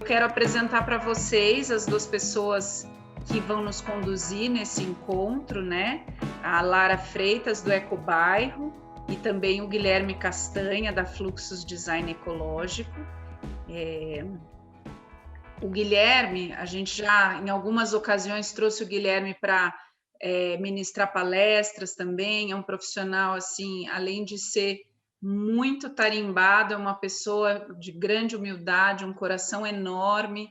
Quero apresentar para vocês as duas pessoas que vão nos conduzir nesse encontro, né? A Lara Freitas, do Ecobairro, e também o Guilherme Castanha, da Fluxus Design Ecológico. O Guilherme, a gente já em algumas ocasiões trouxe o Guilherme para ministrar palestras também, é um profissional, assim, além de ser muito tarimbado, é uma pessoa de grande humildade, um coração enorme,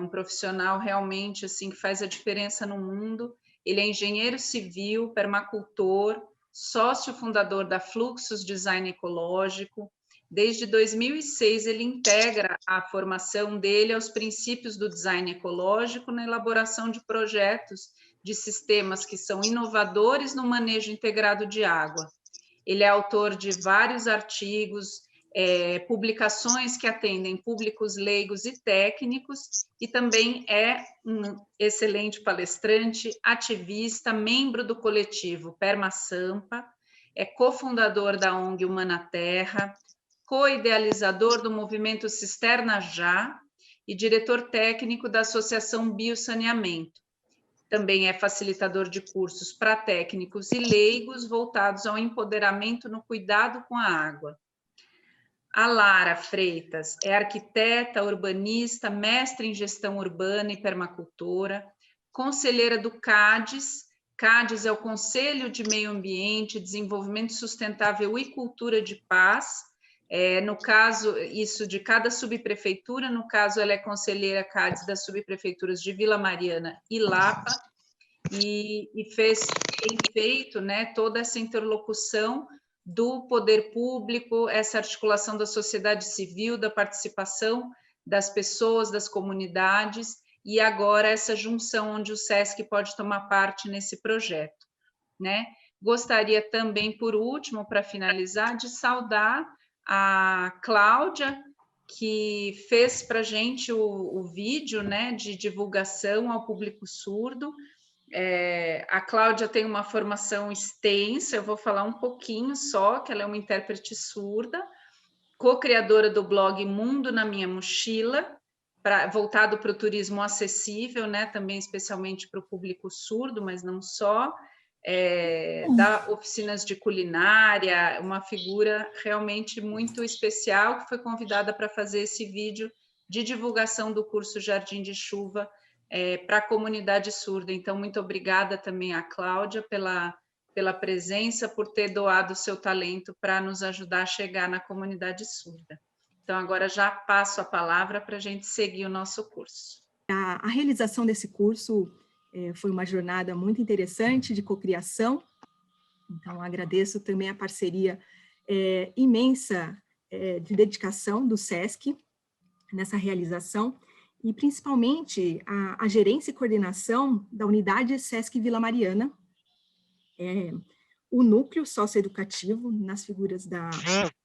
um profissional realmente assim que faz a diferença no mundo. Ele é engenheiro civil, permacultor, sócio fundador da Fluxus Design Ecológico. Desde 2006, ele integra a formação dele aos princípios do design ecológico na elaboração de projetos de sistemas que são inovadores no manejo integrado de água. Ele é autor de vários artigos, publicações que atendem públicos leigos e técnicos, e também é um excelente palestrante, ativista, membro do coletivo PermaSampa, é cofundador da ONG Humana Terra, co-idealizador do movimento Cisterna Já e diretor técnico da Associação Biosaneamento. Também é facilitador de cursos para técnicos e leigos voltados ao empoderamento no cuidado com a água. A Lara Freitas é arquiteta, urbanista, mestre em gestão urbana e permacultora, conselheira do CADES. CADES é o Conselho de Meio Ambiente, Desenvolvimento Sustentável e Cultura de Paz. No caso, isso de cada subprefeitura, no caso, ela é conselheira CADES das subprefeituras de Vila Mariana e Lapa, e tem feito, né, toda essa interlocução do poder público, essa articulação da sociedade civil, da participação das pessoas, das comunidades, e agora essa junção onde o SESC pode tomar parte nesse projeto, né? Gostaria também, por último, para finalizar, de saudar a Cláudia, que fez para a gente o vídeo, né, de divulgação ao público surdo. A Cláudia tem uma formação extensa, eu vou falar um pouquinho só, que ela é uma intérprete surda, co-criadora do blog Mundo na Minha Mochila, voltado para o turismo acessível, né, também especialmente para o público surdo, mas não só, dá oficinas de culinária, uma figura realmente muito especial, que foi convidada para fazer esse vídeo de divulgação do curso Jardim de Chuva para a comunidade surda. Então, muito obrigada também à Cláudia pela presença, por ter doado o seu talento para nos ajudar a chegar na comunidade surda. Então, agora já passo a palavra para a gente seguir o nosso curso. A realização desse curso foi uma jornada muito interessante de cocriação, então agradeço também a parceria imensa de dedicação do SESC nessa realização, e principalmente a gerência e coordenação da unidade SESC Vila Mariana, o núcleo socioeducativo, nas figuras da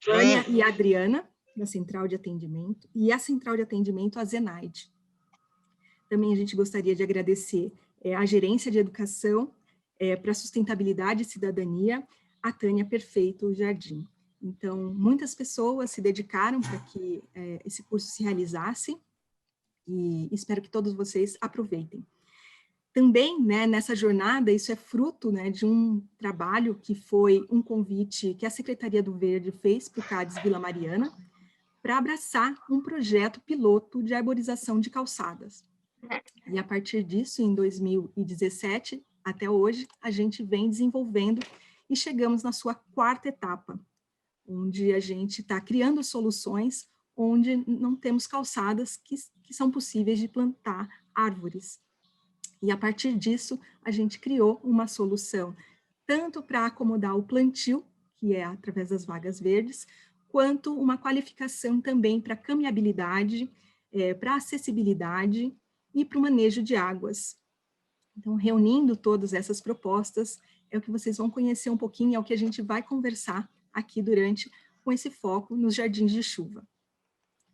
Vânia e Adriana, da Central de Atendimento, e a Central de Atendimento, a Zenaide. Também a gente gostaria de agradecer a Gerência de Educação para Sustentabilidade e Cidadania, a Tânia Perfeito Jardim. Então, muitas pessoas se dedicaram para que esse curso se realizasse, e espero que todos vocês aproveitem. Também, né, nessa jornada, isso é fruto, né, de um trabalho que foi um convite que a Secretaria do Verde fez para o CADES Vila Mariana, para abraçar um projeto piloto de arborização de calçadas. E a partir disso, em 2017, até hoje, a gente vem desenvolvendo e chegamos na sua quarta etapa, onde a gente está criando soluções onde não temos calçadas que são possíveis de plantar árvores. E a partir disso, a gente criou uma solução tanto para acomodar o plantio, que é através das vagas verdes, quanto uma qualificação também para caminhabilidade, para acessibilidade e para o manejo de águas. Então, reunindo todas essas propostas, é o que vocês vão conhecer um pouquinho, é o que a gente vai conversar aqui com esse foco nos jardins de chuva.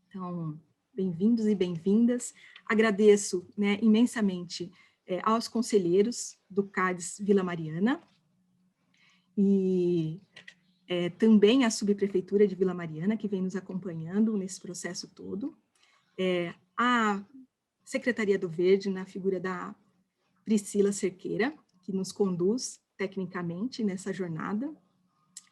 Então, bem-vindos e bem-vindas. Agradeço, né, imensamente aos conselheiros do CADES Vila Mariana e também à subprefeitura de Vila Mariana, que vem nos acompanhando nesse processo todo, a Secretaria do Verde, na figura da Priscila Cerqueira, que nos conduz tecnicamente nessa jornada,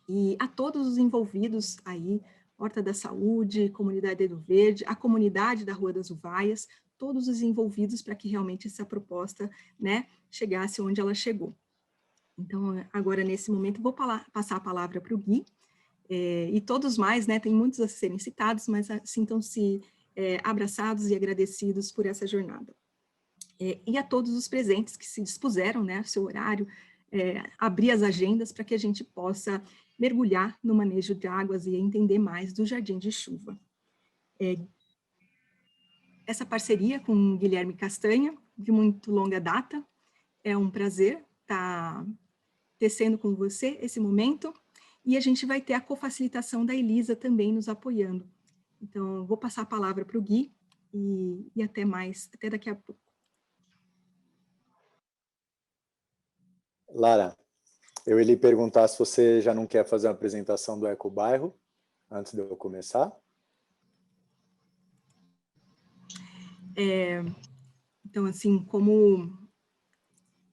e a todos os envolvidos aí, Horta da Saúde, Comunidade do Verde, a comunidade da Rua das Uvaias, todos os envolvidos para que realmente essa proposta, né, chegasse onde ela chegou. Então, agora, nesse momento, vou passar a palavra para o Gui, e todos mais, né, tem muitos a serem citados, mas sintam-se abraçados e agradecidos por essa jornada. E a todos os presentes que se dispuseram, né, seu horário, abrir as agendas para que a gente possa mergulhar no manejo de águas e entender mais do Jardim de Chuva. Essa parceria com Guilherme Castanha, de muito longa data, é um prazer estar tecendo com você esse momento, e a gente vai ter a cofacilitação da Elisa também nos apoiando. Então, vou passar a palavra para o Gui, e até mais, até daqui a pouco. Lara, eu ia lhe perguntar se você já não quer fazer uma apresentação do Ecobairro, antes de eu começar. Então, assim, como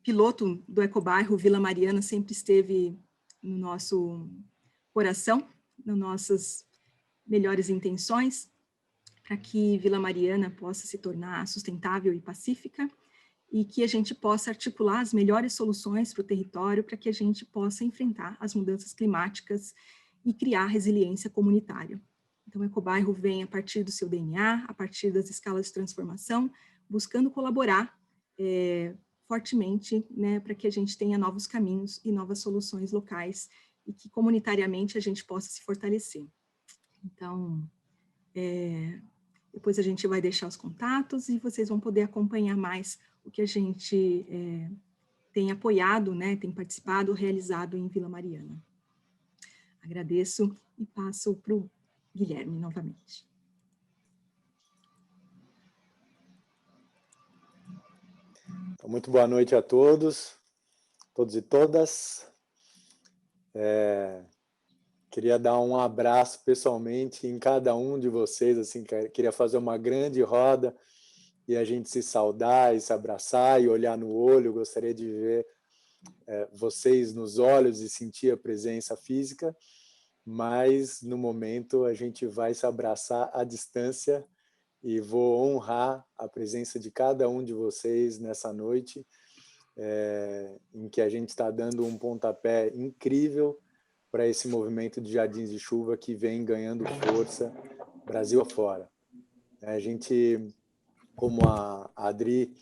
piloto do Ecobairro, Vila Mariana sempre esteve no nosso coração, nas nossas melhores intenções, para que Vila Mariana possa se tornar sustentável e pacífica, e que a gente possa articular as melhores soluções para o território, para que a gente possa enfrentar as mudanças climáticas e criar resiliência comunitária. Então, o Ecobairro vem a partir do seu DNA, a partir das escalas de transformação, buscando colaborar fortemente, né, para que a gente tenha novos caminhos e novas soluções locais, e que comunitariamente a gente possa se fortalecer. Então, depois a gente vai deixar os contatos e vocês vão poder acompanhar mais o que a gente tem apoiado, né, tem participado, realizado em Vila Mariana. Agradeço e passo para o Guilherme novamente. Então, muito boa noite a todos e todas. Queria dar um abraço pessoalmente em cada um de vocês, assim, queria fazer uma grande roda e a gente se saudar e se abraçar e olhar no olho. Gostaria de ver vocês nos olhos e sentir a presença física, mas no momento a gente vai se abraçar à distância e vou honrar a presença de cada um de vocês nessa noite, em que a gente está dando um pontapé incrível para esse movimento de Jardins de Chuva que vem ganhando força Brasil afora. A gente, como a Adri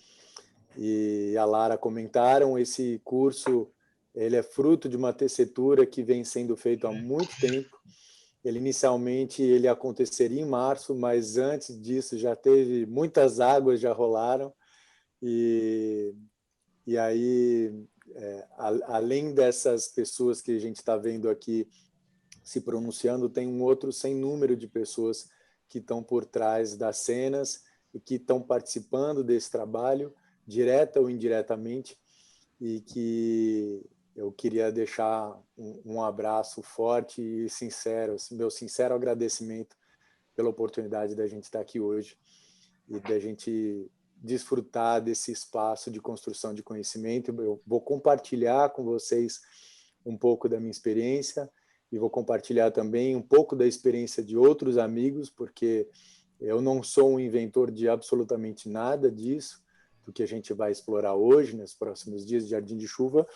e a Lara comentaram, esse curso ele é fruto de uma tessitura que vem sendo feita há muito tempo. Inicialmente ele aconteceria em março, mas antes disso já teve muitas águas, já rolaram, e aí, além dessas pessoas que a gente está vendo aqui se pronunciando, tem um outro sem número de pessoas que estão por trás das cenas e que estão participando desse trabalho, direta ou indiretamente, e que eu queria deixar um abraço forte e sincero, meu sincero agradecimento pela oportunidade da gente estar aqui hoje e da gente desfrutar desse espaço de construção de conhecimento. Eu vou compartilhar com vocês um pouco da minha experiência e vou compartilhar também um pouco da experiência de outros amigos, porque eu não sou um inventor de absolutamente nada disso, do que a gente vai explorar hoje, nos próximos dias de Jardim de Chuva.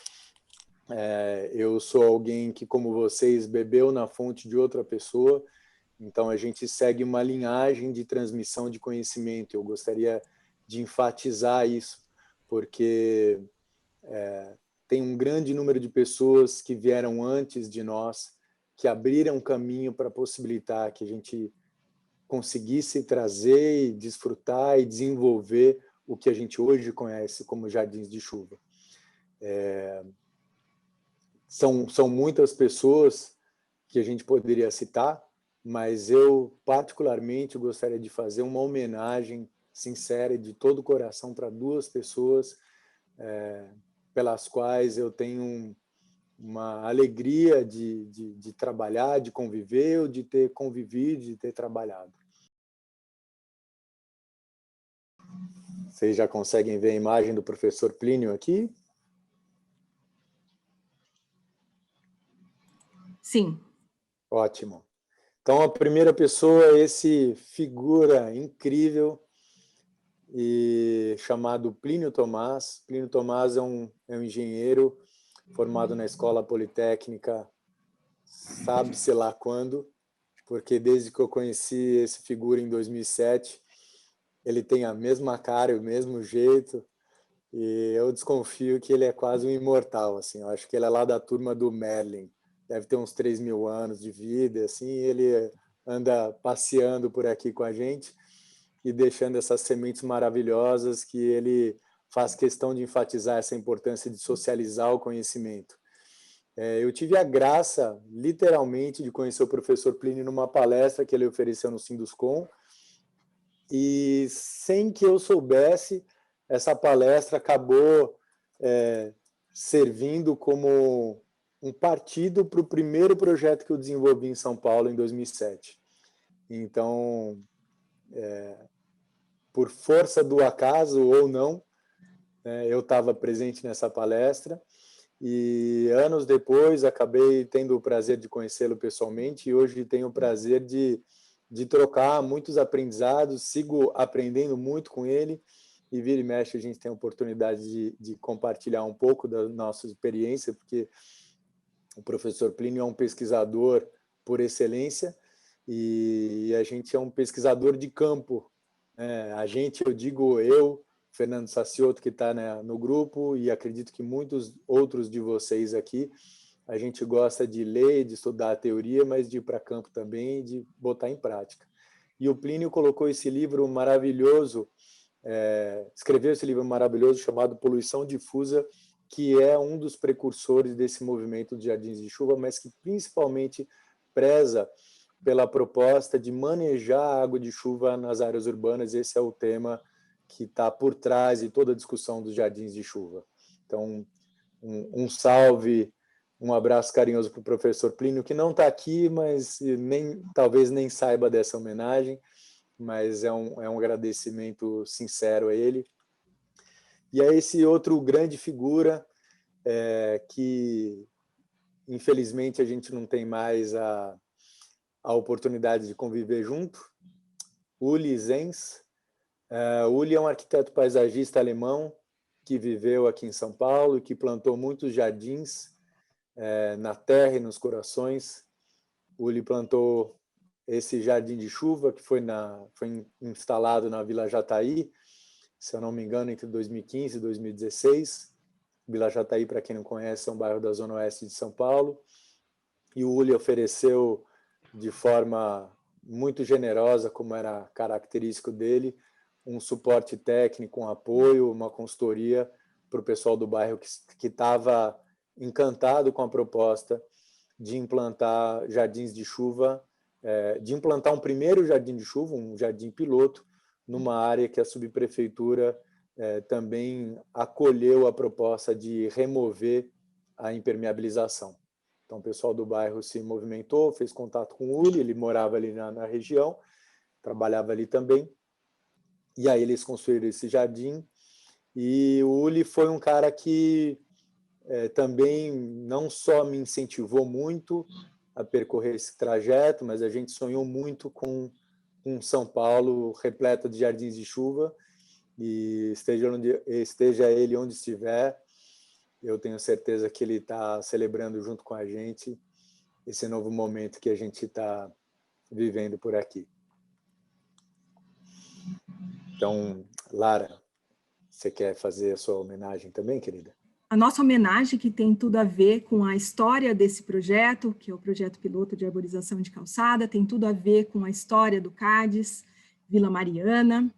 Eu sou alguém que, como vocês, bebeu na fonte de outra pessoa, então a gente segue uma linhagem de transmissão de conhecimento. Eu gostaria de enfatizar isso, porque tem um grande número de pessoas que vieram antes de nós, que abriram caminho para possibilitar que a gente conseguisse trazer e desfrutar e desenvolver o que a gente hoje conhece como Jardins de Chuva. São muitas pessoas que a gente poderia citar, mas eu particularmente gostaria de fazer uma homenagem sincera e de todo o coração para duas pessoas pelas quais eu tenho uma alegria de trabalhar, de conviver, ou de ter convivido, de ter trabalhado. Vocês já conseguem ver a imagem do professor Plínio aqui? Sim. Ótimo. Então, a primeira pessoa é esse figura incrível e chamado Plínio Tomás. Plínio Tomás é um engenheiro formado na Escola Politécnica, sabe-se lá quando, porque desde que eu conheci esse figura em 2007, ele tem a mesma cara, o mesmo jeito, e eu desconfio que ele é quase um imortal, assim. Eu acho que ele é lá da turma do Merlin, deve ter uns 3.000 anos de vida, assim, ele anda passeando por aqui com a gente e deixando essas sementes maravilhosas que ele faz questão de enfatizar essa importância de socializar o conhecimento. Eu tive a graça, literalmente, de conhecer o professor Plínio numa palestra que ele ofereceu no Sinduscom, e sem que eu soubesse, essa palestra acabou servindo como um partido para o primeiro projeto que eu desenvolvi em São Paulo em 2007. Então, por força do acaso ou não, eu estava presente nessa palestra e anos depois acabei tendo o prazer de conhecê-lo pessoalmente e hoje tenho o prazer de trocar muitos aprendizados, sigo aprendendo muito com ele e vira e mexe a gente tem a oportunidade de compartilhar um pouco da nossa experiência, porque o professor Plínio é um pesquisador por excelência e a gente é um pesquisador de campo. A gente, eu digo eu, Fernando Saciotto, que está, né, no grupo, e acredito que muitos outros de vocês aqui, a gente gosta de ler, de estudar a teoria, mas de ir para campo também, de botar em prática. E o Plínio colocou esse livro maravilhoso, escreveu esse livro maravilhoso chamado Poluição Difusa, que é um dos precursores desse movimento de Jardins de Chuva, mas que principalmente preza pela proposta de manejar a água de chuva nas áreas urbanas. Esse é o tema que está por trás de toda a discussão dos Jardins de Chuva. Então, um salve, um abraço carinhoso para o professor Plínio, que não está aqui, mas talvez nem saiba dessa homenagem, mas é um agradecimento sincero a ele. E a esse outro grande figura que, infelizmente, a gente não tem mais a oportunidade de conviver junto, Uli Zenz. Uli é um arquiteto paisagista alemão que viveu aqui em São Paulo e que plantou muitos jardins na terra e nos corações. Uli plantou esse jardim de chuva que foi instalado na Vila Jataí, se eu não me engano, entre 2015 e 2016. Vila Jataí, para quem não conhece, é um bairro da Zona Oeste de São Paulo. E o Uli ofereceu de forma muito generosa, como era característico dele, um suporte técnico, um apoio, uma consultoria para o pessoal do bairro que estava encantado com a proposta de implantar jardins de chuva, de implantar um primeiro jardim de chuva, um jardim piloto, numa área que a subprefeitura também acolheu a proposta de remover a impermeabilização. Então, o pessoal do bairro se movimentou, fez contato com o Uli, ele morava ali na região, trabalhava ali também, e aí eles construíram esse jardim, e o Uli foi um cara que também não só me incentivou muito a percorrer esse trajeto, mas a gente sonhou muito com São Paulo repleta de jardins de chuva, e esteja ele onde estiver, eu tenho certeza que ele está celebrando junto com a gente esse novo momento que a gente está vivendo por aqui. Então, Lara, você quer fazer a sua homenagem também, querida? A nossa homenagem, que tem tudo a ver com a história desse projeto, que é o projeto piloto de arborização de calçada, tem tudo a ver com a história do CADES, Vila Mariana,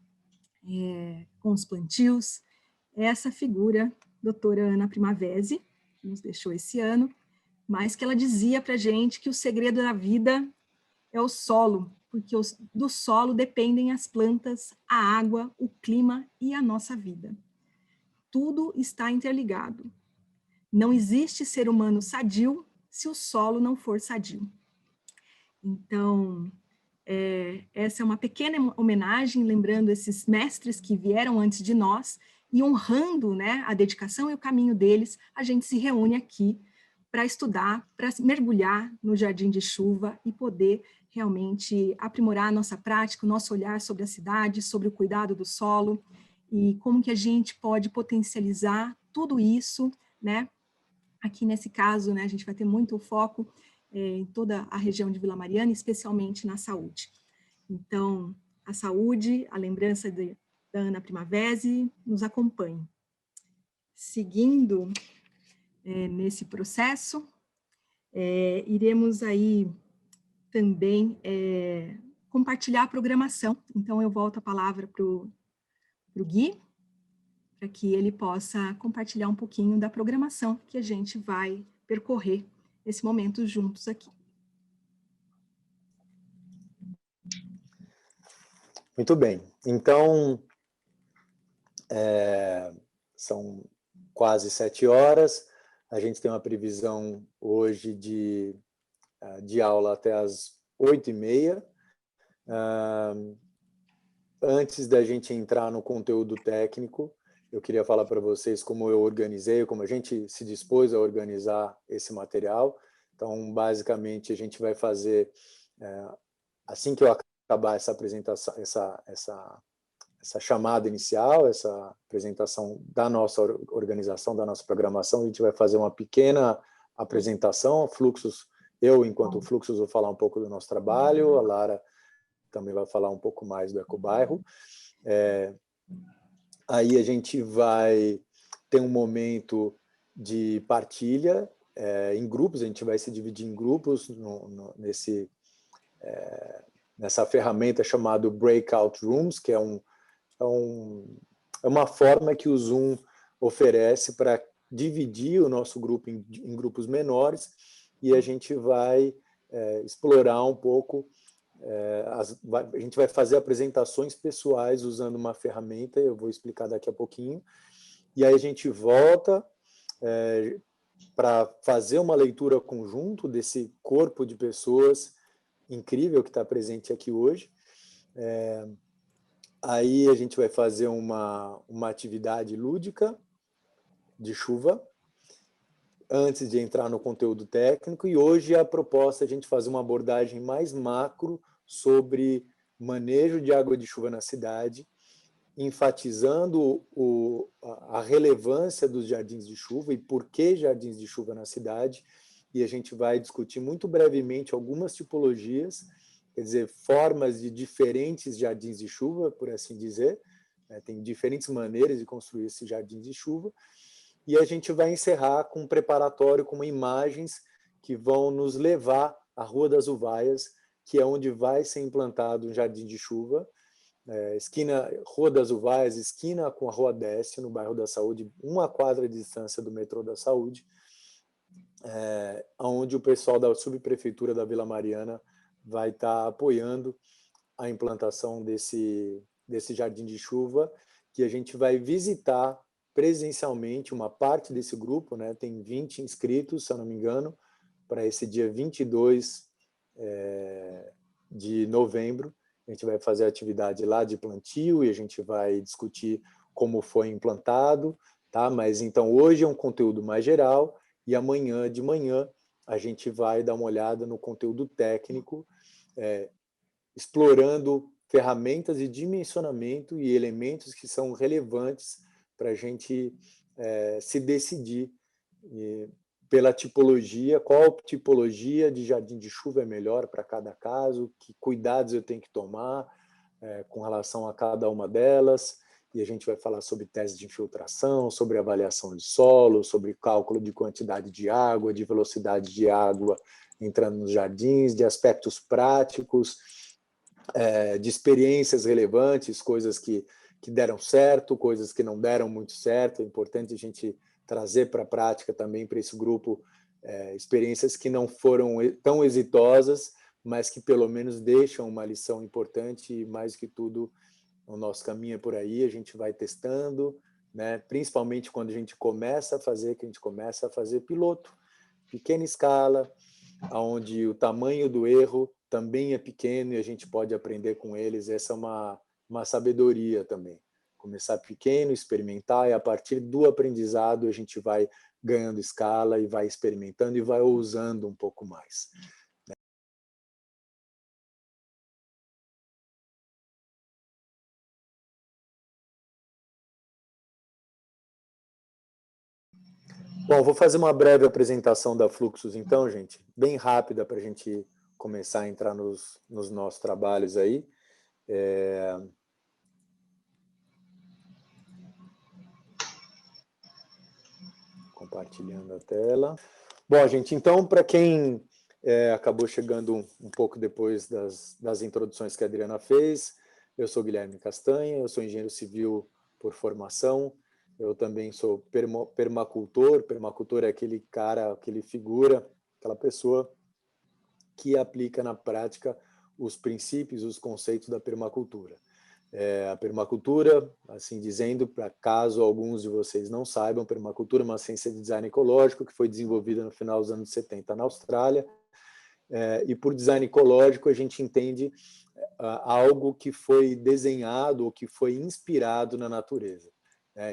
com os plantios. Essa figura, doutora Ana Primavesi, que nos deixou esse ano, mas que ela dizia para a gente que o segredo da vida é o solo, porque do solo dependem as plantas, a água, o clima e a nossa vida. Tudo está interligado. Não existe ser humano sadio se o solo não for sadio. Então, essa é uma pequena homenagem, lembrando esses mestres que vieram antes de nós e honrando, né, a dedicação e o caminho deles, a gente se reúne aqui para estudar, para mergulhar no Jardim de Chuva e poder realmente aprimorar a nossa prática, o nosso olhar sobre a cidade, sobre o cuidado do solo e como que a gente pode potencializar tudo isso, né? Aqui nesse caso, né, a gente vai ter muito foco em toda a região de Vila Mariana, especialmente na saúde. Então, a saúde, a lembrança da Ana Primavesi nos acompanhe. Seguindo nesse processo, iremos aí também compartilhar a programação. Então, eu volto a palavra para o Gui, para que ele possa compartilhar um pouquinho da programação que a gente vai percorrer nesse momento juntos aqui. Muito bem. Então, são quase 7 horas. A gente tem uma previsão hoje de aula até as 8h30. Antes da gente entrar no conteúdo técnico, eu queria falar para vocês como eu organizei, como a gente se dispôs a organizar esse material. Então, basicamente, a gente vai fazer, assim que eu acabar essa apresentação, essa chamada inicial, essa apresentação da nossa organização, da nossa programação, a gente vai fazer uma pequena apresentação, Fluxos. Eu, enquanto Fluxos, vou falar um pouco do nosso trabalho, a Lara também vai falar um pouco mais do Ecobairro. Aí a gente vai ter um momento de partilha em grupos, a gente vai se dividir em grupos nessa ferramenta chamada Breakout Rooms, que é uma forma que o Zoom oferece para dividir o nosso grupo em grupos menores, e a gente vai explorar um pouco, a gente vai fazer apresentações pessoais usando uma ferramenta, eu vou explicar daqui a pouquinho, e aí a gente volta para fazer uma leitura conjunto desse corpo de pessoas incrível que está presente aqui hoje. Aí a gente vai fazer uma atividade lúdica de chuva, antes de entrar no conteúdo técnico, e hoje a proposta é a gente fazer uma abordagem mais macro sobre manejo de água de chuva na cidade, enfatizando a relevância dos jardins de chuva e por que jardins de chuva na cidade, e a gente vai discutir muito brevemente algumas tipologias, quer dizer, formas de diferentes jardins de chuva, por assim dizer, tem diferentes maneiras de construir esses jardins de chuva, e a gente vai encerrar com um preparatório com imagens que vão nos levar à Rua das Uvaias, que é onde vai ser implantado um jardim de chuva, Rua das Uvaias, esquina com a Rua Décio, no bairro da Saúde, 1 quadra de distância do metrô da Saúde, onde o pessoal da subprefeitura da Vila Mariana vai estar apoiando a implantação desse jardim de chuva, que a gente vai visitar presencialmente uma parte desse grupo, né? Tem 20 inscritos, se eu não me engano, para esse dia 22 de novembro. A gente vai fazer a atividade lá de plantio e a gente vai discutir como foi implantado, tá? Mas então hoje é um conteúdo mais geral e amanhã de manhã a gente vai dar uma olhada no conteúdo técnico, explorando ferramentas de dimensionamento e elementos que são relevantes para a gente se decidir pela tipologia, qual tipologia de jardim de chuva é melhor para cada caso, que cuidados eu tenho que tomar com relação a cada uma delas, e a gente vai falar sobre testes de infiltração, sobre avaliação de solo, sobre cálculo de quantidade de água, de velocidade de água entrando nos jardins, de aspectos práticos, de experiências relevantes, coisas que deram certo, coisas que não deram muito certo. É importante a gente trazer para a prática também para esse grupo experiências que não foram tão exitosas, mas que pelo menos deixam uma lição importante, e mais que tudo, o nosso caminho é por aí, a gente vai testando, né? Principalmente quando a gente começa a fazer piloto, pequena escala, onde o tamanho do erro também é pequeno e a gente pode aprender com eles. Essa é uma sabedoria também. Começar pequeno, experimentar, e a partir do aprendizado a gente vai ganhando escala e vai experimentando e vai ousando um pouco mais. Bom, vou fazer uma breve apresentação da Fluxus, então, gente, bem rápida para a gente começar a entrar nos nossos trabalhos aí. Compartilhando a tela. Bom, gente, então, para quem acabou chegando um pouco depois das introduções que a Adriana fez, eu sou Guilherme Castanha, eu sou engenheiro civil por formação, eu também sou permacultor. Permacultor é aquele cara, aquele figura, aquela pessoa que aplica na prática os princípios, os conceitos da permacultura. A permacultura, assim dizendo, para caso alguns de vocês não saibam, permacultura é uma ciência de design ecológico que foi desenvolvida no final dos anos 70 na Austrália, e por design ecológico a gente entende algo que foi desenhado ou que foi inspirado na natureza.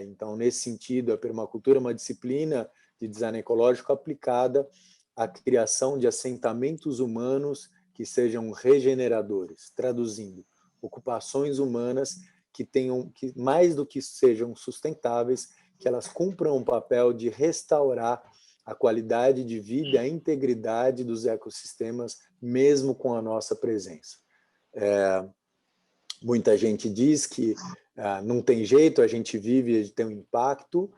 Então, nesse sentido, a permacultura é uma disciplina de design ecológico aplicada à criação de assentamentos humanos que sejam regeneradores, traduzindo, ocupações humanas que tenham, que mais do que sejam sustentáveis, que elas cumpram um papel de restaurar a qualidade de vida e a integridade dos ecossistemas, mesmo com a nossa presença. Muita gente diz que não tem jeito, a gente vive e tem um impacto.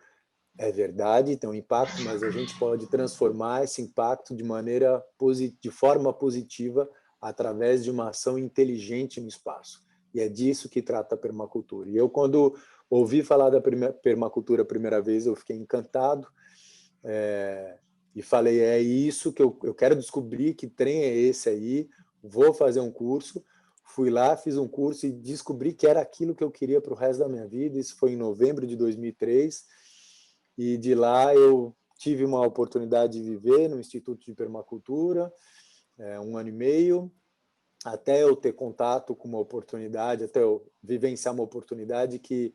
É verdade, tem um impacto, mas a gente pode transformar esse impacto de forma positiva através de uma ação inteligente no espaço. E é disso que trata a permacultura. E eu, quando ouvi falar da permacultura a primeira vez, eu fiquei encantado e falei, é isso que eu quero descobrir, que trem é esse aí, vou fazer um curso. Fui lá, fiz um curso e descobri que era aquilo que eu queria para o resto da minha vida. Isso foi em novembro de 2003. E de lá eu tive uma oportunidade de viver no Instituto de Permacultura, 1 ano e meio, até eu ter contato com uma oportunidade, até eu vivenciar uma oportunidade que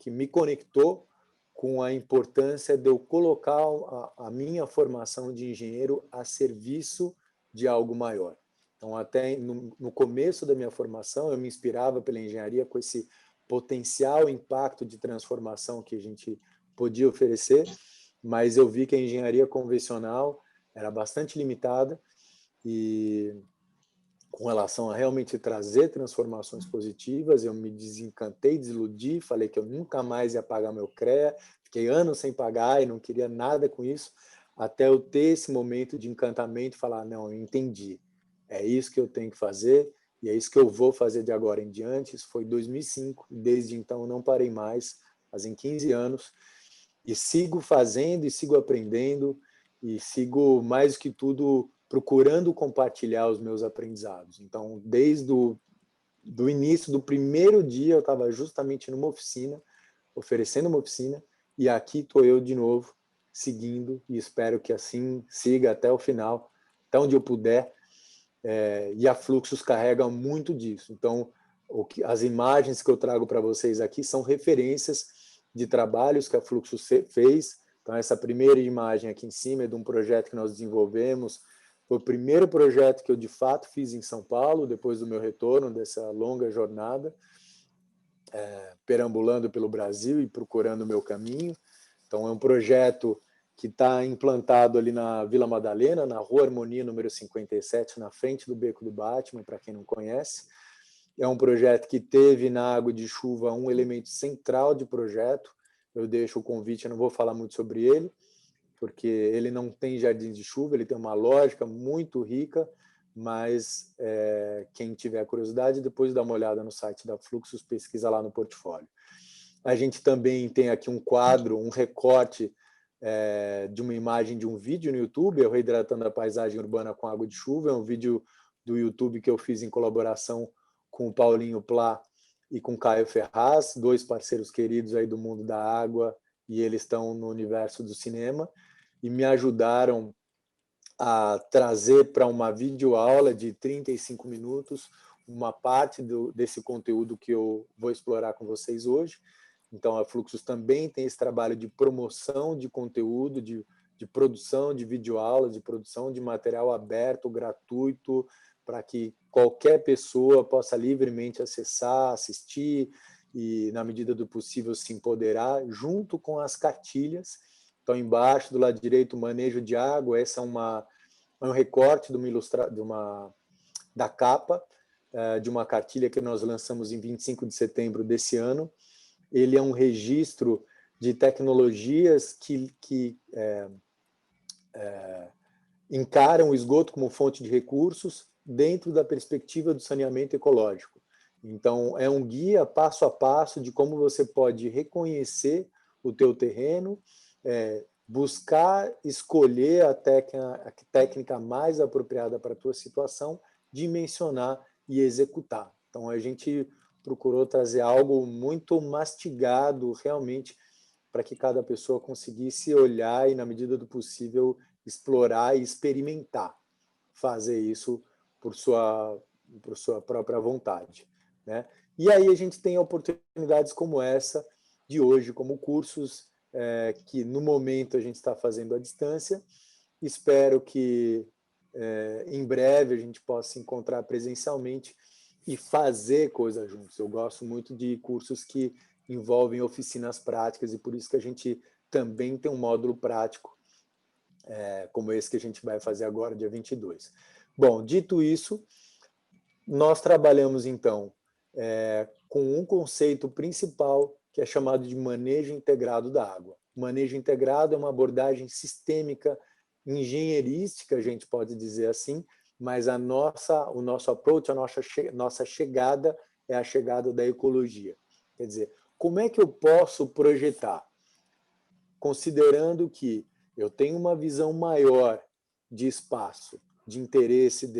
me conectou com a importância de eu colocar a minha formação de engenheiro a serviço de algo maior. Então, até no começo da minha formação, eu me inspirava pela engenharia com esse potencial impacto de transformação que a gente podia oferecer, mas eu vi que a engenharia convencional era bastante limitada e com relação a realmente trazer transformações positivas, eu me desencantei, desiludi, falei que eu nunca mais ia pagar meu CREA, fiquei anos sem pagar e não queria nada com isso, até eu ter esse momento de encantamento e falar, não, eu entendi, é isso que eu tenho que fazer e é isso que eu vou fazer de agora em diante. Isso foi em 2005, e desde então eu não parei mais, fazem 15 anos, e sigo fazendo, e sigo aprendendo, e sigo, mais do que tudo, procurando compartilhar os meus aprendizados. Então, desde do início, do primeiro dia, eu estava justamente numa oficina, oferecendo uma oficina, e aqui estou eu de novo, seguindo, e espero que assim siga até o final, até onde eu puder, e a Fluxus carrega muito disso. Então, as imagens que eu trago para vocês aqui são referências de trabalhos que a Fluxus fez. Então, essa primeira imagem aqui em cima é de um projeto que nós desenvolvemos. Foi o primeiro projeto que eu, de fato, fiz em São Paulo, depois do meu retorno dessa longa jornada, perambulando pelo Brasil e procurando o meu caminho. Então, é um projeto que está implantado ali na Vila Madalena, na Rua Harmonia, número 57, na frente do Beco do Batman, para quem não conhece. É um projeto que teve na água de chuva um elemento central de projeto. Eu deixo o convite, eu não vou falar muito sobre ele, porque ele não tem jardim de chuva, ele tem uma lógica muito rica, mas quem tiver curiosidade, depois dá uma olhada no site da Fluxus, pesquisa lá no portfólio. A gente também tem aqui um quadro, um recorte de uma imagem de um vídeo no YouTube, eu Reidratando a Paisagem Urbana com Água de Chuva. É um vídeo do YouTube que eu fiz em colaboração com o Paulinho Plá e com o Caio Ferraz, 2 parceiros queridos aí do mundo da água, e eles estão no universo do cinema, e me ajudaram a trazer para uma videoaula de 35 minutos uma parte desse conteúdo que eu vou explorar com vocês hoje. Então, a Fluxus também tem esse trabalho de promoção de conteúdo, de produção de videoaulas, de produção de material aberto, gratuito, para que qualquer pessoa possa livremente acessar, assistir e, na medida do possível, se empoderar, junto com as cartilhas. Então, embaixo, do lado direito, manejo de água, essa é um recorte da capa, de uma cartilha que nós lançamos em 25 de setembro desse ano. Ele é um registro de tecnologias que encaram o esgoto como fonte de recursos dentro da perspectiva do saneamento ecológico. Então, é um guia passo a passo de como você pode reconhecer o teu terreno, buscar escolher a técnica mais apropriada para a tua situação, dimensionar e executar. Então, a gente procurou trazer algo muito mastigado, realmente, para que cada pessoa conseguisse olhar e, na medida do possível, explorar e experimentar, fazer isso por sua própria vontade, né? E aí a gente tem oportunidades como essa de hoje, como cursos que no momento a gente está fazendo à distância. Espero que em breve a gente possa se encontrar presencialmente e fazer coisas juntos. Eu gosto muito de cursos que envolvem oficinas práticas e por isso que a gente também tem um módulo prático como esse que a gente vai fazer agora, dia 22. Bom, dito isso, nós trabalhamos, então, com um conceito principal, que é chamado de manejo integrado da água. O manejo integrado é uma abordagem sistêmica, engenheirística, a gente pode dizer assim, mas o nosso approach, a nossa chegada é a chegada da ecologia. Quer dizer, como é que eu posso projetar? Considerando que eu tenho uma visão maior de espaço, de interesse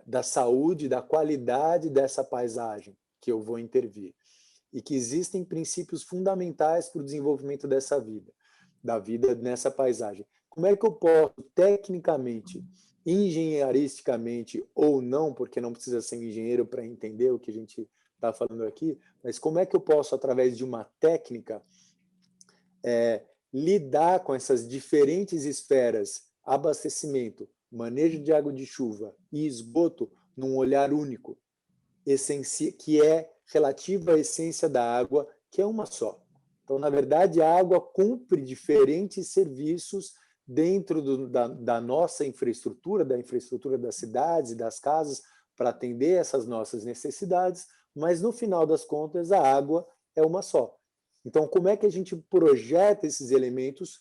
da saúde, da qualidade dessa paisagem que eu vou intervir, e que existem princípios fundamentais para o desenvolvimento da vida nessa paisagem. Como é que eu posso, tecnicamente, engenheiristicamente ou não, porque não precisa ser um engenheiro para entender o que a gente está falando aqui, mas como é que eu posso, através de uma técnica, lidar com essas diferentes esferas, abastecimento, manejo de água de chuva e esgoto, num olhar único, que é relativo à essência da água, que é uma só. Então, na verdade, a água cumpre diferentes serviços dentro da nossa infraestrutura, da infraestrutura das cidades e das casas, para atender essas nossas necessidades, mas, no final das contas, a água é uma só. Então, como é que a gente projeta esses elementos,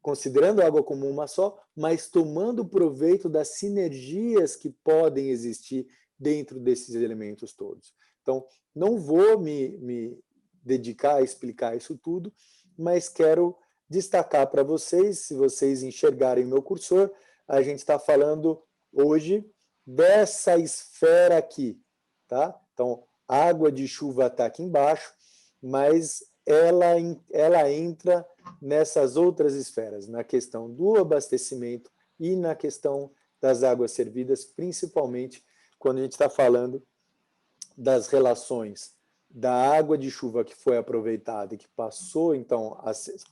considerando a água como uma só, mas tomando proveito das sinergias que podem existir dentro desses elementos todos? Então, não vou me dedicar a explicar isso tudo, mas quero destacar para vocês, se vocês enxergarem meu cursor, a gente está falando hoje dessa esfera aqui, tá? Então, a água de chuva está aqui embaixo, mas ela entra nessas outras esferas, na questão do abastecimento e na questão das águas servidas, principalmente quando a gente está falando das relações da água de chuva que foi aproveitada e que passou, então,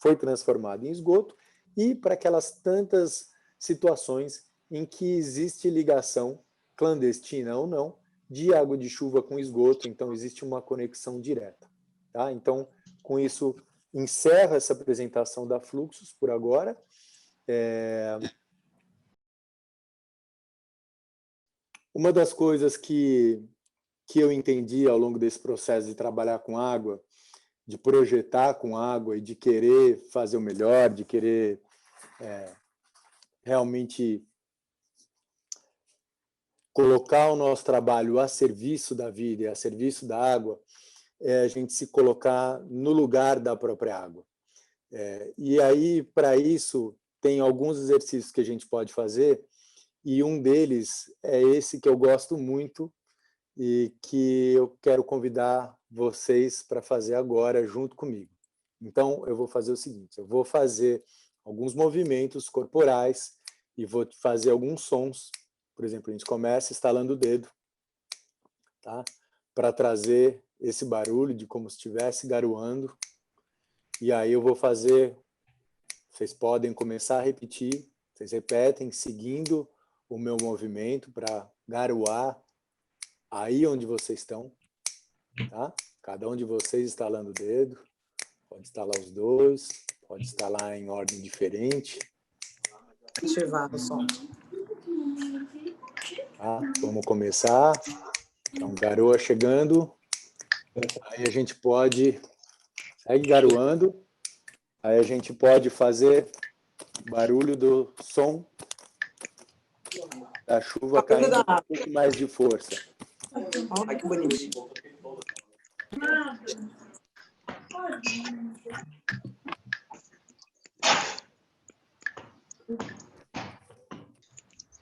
foi transformada em esgoto, e para aquelas tantas situações em que existe ligação, clandestina ou não, de água de chuva com esgoto, então existe uma conexão direta. Tá? Então, com isso, encerro essa apresentação da Fluxus por agora. Uma das coisas que eu entendi ao longo desse processo de trabalhar com água, de projetar com água e de querer fazer o melhor, de querer realmente colocar o nosso trabalho a serviço da vida e a serviço da água, é a gente se colocar no lugar da própria água. E aí, para isso, tem alguns exercícios que a gente pode fazer, e um deles é esse que eu gosto muito e que eu quero convidar vocês para fazer agora junto comigo. Então, eu vou fazer o seguinte, eu vou fazer alguns movimentos corporais e vou fazer alguns sons. Por exemplo, a gente começa estalando o dedo, tá? Para trazer esse barulho de como se estivesse garoando. E aí eu vou fazer, vocês podem começar a repetir, vocês repetem seguindo o meu movimento para garoar aí onde vocês estão, tá? Cada um de vocês estalando o dedo, pode estalar os dois, pode estalar em ordem diferente. Ativar o som. Tá? Vamos começar. Então, garoa chegando. Aí a gente pode... Segue garoando. Aí a gente pode fazer barulho do som da chuva caindo com um pouco mais de força. Olha que bonitinho.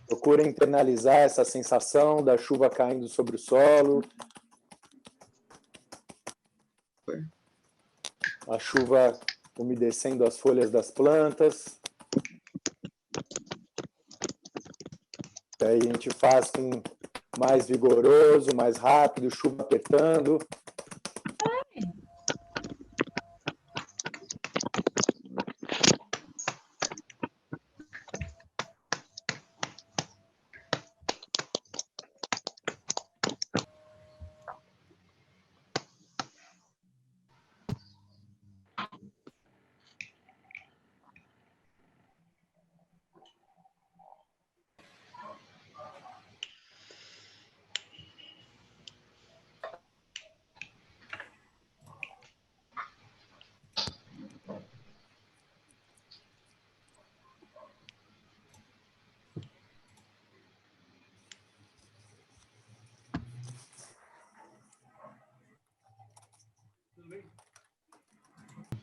Procura internalizar essa sensação da chuva caindo sobre o solo. A chuva umedecendo as folhas das plantas. Aí a gente faz com mais vigoroso, mais rápido, chuva apertando.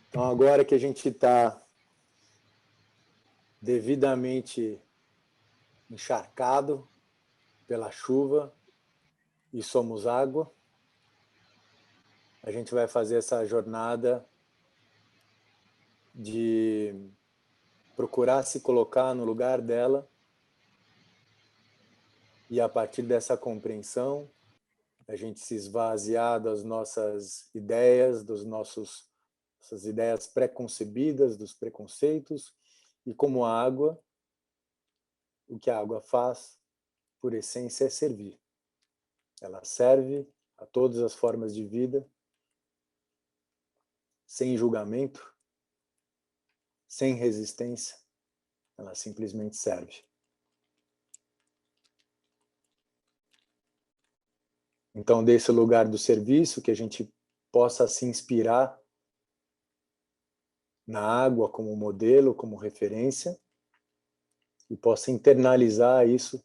Então, agora que a gente está devidamente encharcado pela chuva e somos água, a gente vai fazer essa jornada de procurar se colocar no lugar dela e, a partir dessa compreensão, a gente se esvaziar das nossas ideias, essas ideias pré-concebidas, dos preconceitos, e como a água, o que a água faz, por essência, é servir. Ela serve a todas as formas de vida, sem julgamento, sem resistência, ela simplesmente serve. Então, desse lugar do serviço, que a gente possa se inspirar na água como modelo, como referência, e possa internalizar isso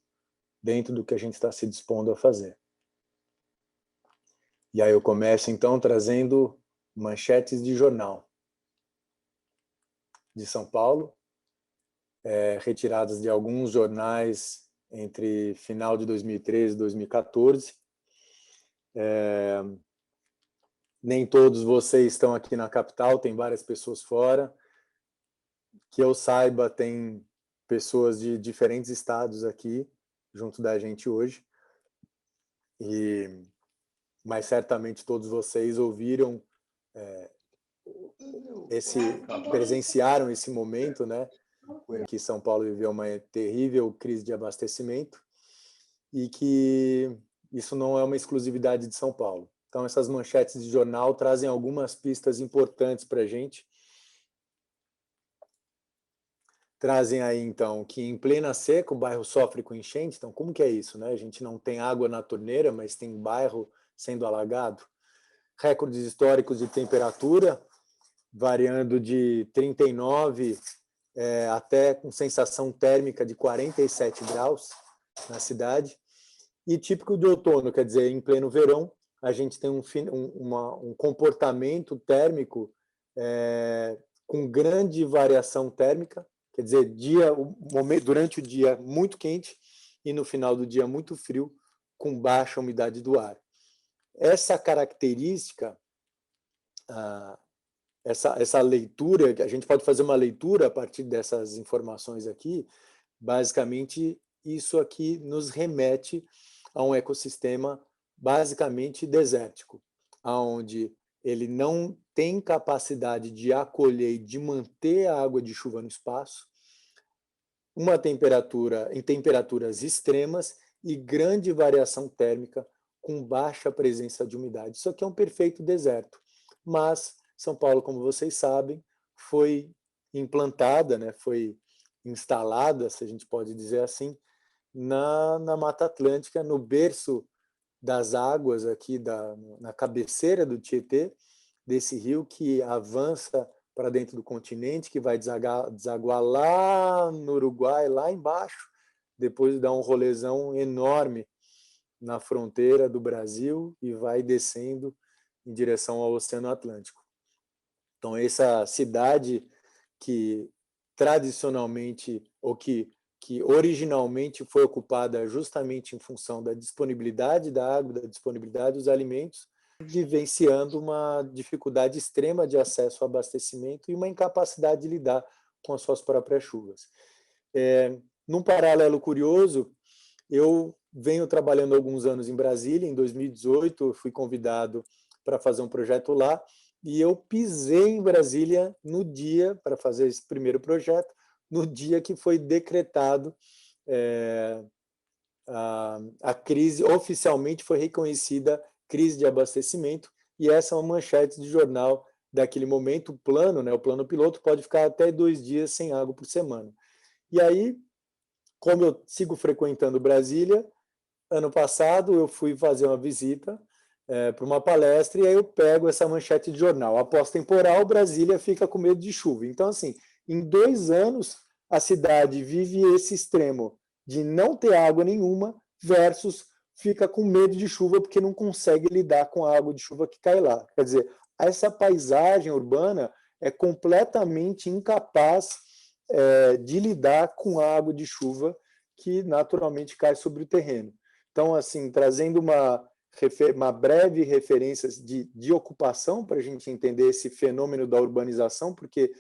dentro do que a gente está se dispondo a fazer. E aí eu começo, então, trazendo manchetes de jornal de São Paulo, retiradas de alguns jornais entre final de 2013 e 2014. Nem todos vocês estão aqui na capital, tem várias pessoas fora. Que eu saiba, tem pessoas de diferentes estados aqui, junto da gente hoje. Mas certamente todos vocês ouviram, presenciaram esse momento, né, em que São Paulo viveu uma terrível crise de abastecimento e que isso não é uma exclusividade de São Paulo. Então, essas manchetes de jornal trazem algumas pistas importantes para a gente. Trazem aí, então, que em plena seca o bairro sofre com enchente. Então, como que é isso, né? A gente não tem água na torneira, mas tem bairro sendo alagado. Recordes históricos de temperatura, variando de 39 até com sensação térmica de 47 graus na cidade. E típico de outono, quer dizer, em pleno verão, a gente tem um comportamento térmico com grande variação térmica, quer dizer, durante o dia muito quente e no final do dia muito frio, com baixa umidade do ar. Essa característica, essa leitura, a gente pode fazer uma leitura a partir dessas informações aqui, Basicamente, isso aqui nos remete a um ecossistema basicamente desértico, onde ele não tem capacidade de acolher e de manter a água de chuva no espaço, uma temperatura em temperaturas extremas e grande variação térmica com baixa presença de umidade. Isso aqui é um perfeito deserto, mas São Paulo, como vocês sabem, foi implantada, né, foi instalada, se a gente pode dizer assim, na Mata Atlântica, no berço das águas aqui, na cabeceira do Tietê, desse rio que avança para dentro do continente, que vai desaguar lá no Uruguai, lá embaixo, depois de dar um rolezão enorme na fronteira do Brasil e vai descendo em direção ao Oceano Atlântico. Então, essa cidade que tradicionalmente, ou que originalmente foi ocupada justamente em função da disponibilidade da água, da disponibilidade dos alimentos, vivenciando uma dificuldade extrema de acesso ao abastecimento e uma incapacidade de lidar com as suas próprias chuvas. Num paralelo curioso, eu venho trabalhando há alguns anos em Brasília. Em 2018, eu fui convidado para fazer um projeto lá, e eu pisei em Brasília no dia, para fazer esse primeiro projeto, no dia que foi decretado a crise, oficialmente foi reconhecida crise de abastecimento, e essa é uma manchete de jornal daquele momento. O plano, né, o plano piloto, pode ficar até 2 dias sem água por semana. E aí, como eu sigo frequentando Brasília, ano passado eu fui fazer uma visita para uma palestra, e aí eu pego essa manchete de jornal: após temporal, Brasília fica com medo de chuva. Então, assim, em 2 anos, a cidade vive esse extremo de não ter água nenhuma versus fica com medo de chuva porque não consegue lidar com a água de chuva que cai lá. Quer dizer, essa paisagem urbana é completamente incapaz de lidar com a água de chuva que naturalmente cai sobre o terreno. Então, assim, trazendo uma breve referência de ocupação para a gente entender esse fenômeno da urbanização, porque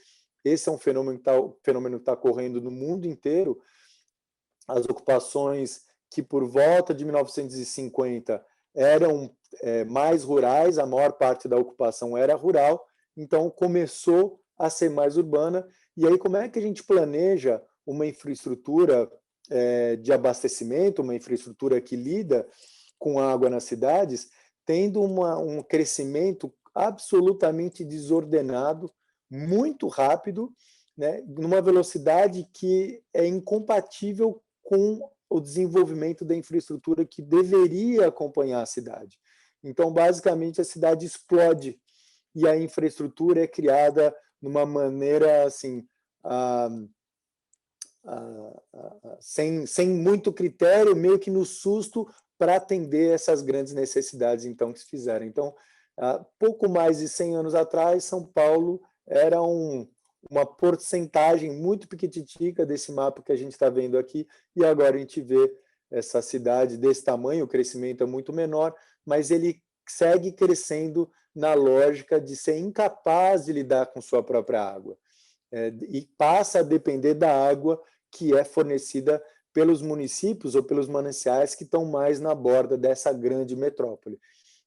esse é um fenômeno que está ocorrendo no mundo inteiro. As ocupações que por volta de 1950 eram mais rurais, a maior parte da ocupação era rural, então começou a ser mais urbana. E aí, como é que a gente planeja uma infraestrutura de abastecimento, uma infraestrutura que lida com água nas cidades, tendo um crescimento absolutamente desordenado, muito rápido, né, numa velocidade que é incompatível com o desenvolvimento da infraestrutura que deveria acompanhar a cidade. Então, basicamente, a cidade explode e a infraestrutura é criada de uma maneira assim, sem muito critério, meio que no susto, para atender essas grandes necessidades então que se fizeram. Então, pouco mais de 100 anos atrás, São Paulo era uma porcentagem muito pequititica desse mapa que a gente está vendo aqui, e agora a gente vê essa cidade desse tamanho. O crescimento é muito menor, mas ele segue crescendo na lógica de ser incapaz de lidar com sua própria água, e passa a depender da água que é fornecida pelos municípios ou pelos mananciais que estão mais na borda dessa grande metrópole.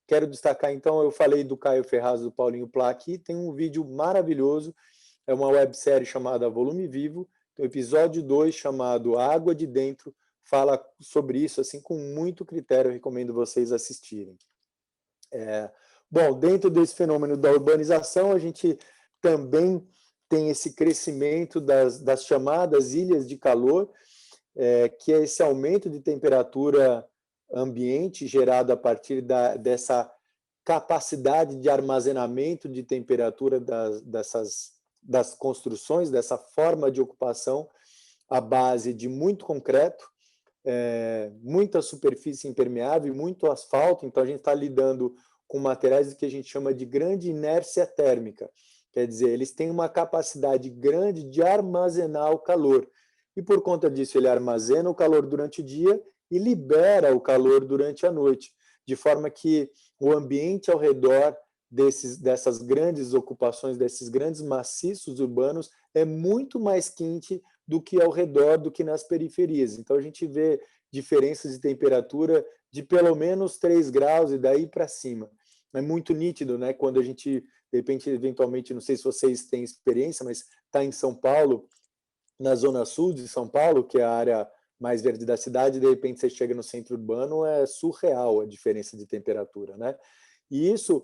Quero destacar, então, eu falei do Caio Ferraz, do Paulinho Plá aqui, tem um vídeo maravilhoso, é uma websérie chamada Volume Vivo, o episódio 2, chamado Água de Dentro, fala sobre isso assim com muito critério, eu recomendo vocês assistirem. Bom, dentro desse fenômeno da urbanização, a gente também tem esse crescimento das chamadas ilhas de calor, que é esse aumento de temperatura ambiente gerado a partir dessa capacidade de armazenamento de temperatura das construções, dessa forma de ocupação à base de muito concreto, muita superfície impermeável e muito asfalto. Então, a gente está lidando com materiais que a gente chama de grande inércia térmica. Quer dizer, eles têm uma capacidade grande de armazenar o calor. E, por conta disso, ele armazena o calor durante o dia e libera o calor durante a noite, de forma que o ambiente ao redor dessas grandes ocupações, desses grandes maciços urbanos, é muito mais quente do que ao redor, do que nas periferias. Então, a gente vê diferenças de temperatura de pelo menos 3 graus e daí para cima. É muito nítido, né? Quando a gente, de repente, eventualmente, não sei se vocês têm experiência, mas está em São Paulo, na zona sul de São Paulo, que é a área mais verde da cidade, de repente você chega no centro urbano, é surreal a diferença de temperatura, né? E isso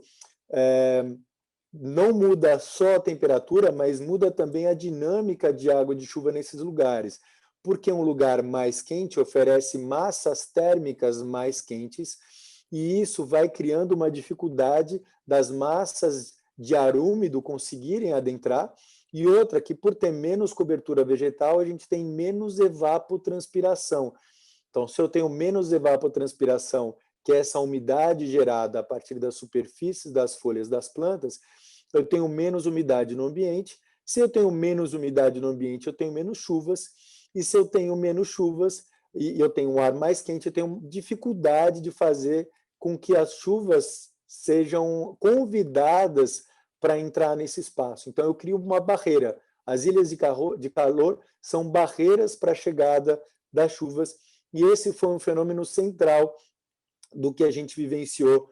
não muda só a temperatura, mas muda também a dinâmica de água de chuva nesses lugares, porque um lugar mais quente oferece massas térmicas mais quentes, e isso vai criando uma dificuldade das massas de ar úmido conseguirem adentrar, e outra que, por ter menos cobertura vegetal, a gente tem menos evapotranspiração. Então, se eu tenho menos evapotranspiração, que é essa umidade gerada a partir das superfícies das folhas das plantas, eu tenho menos umidade no ambiente. Se eu tenho menos umidade no ambiente, eu tenho menos chuvas. E se eu tenho menos chuvas e eu tenho um ar mais quente, eu tenho dificuldade de fazer com que as chuvas sejam convidadas para entrar nesse espaço. Então, eu crio uma barreira. As ilhas de calor são barreiras para a chegada das chuvas, e esse foi um fenômeno central do que a gente vivenciou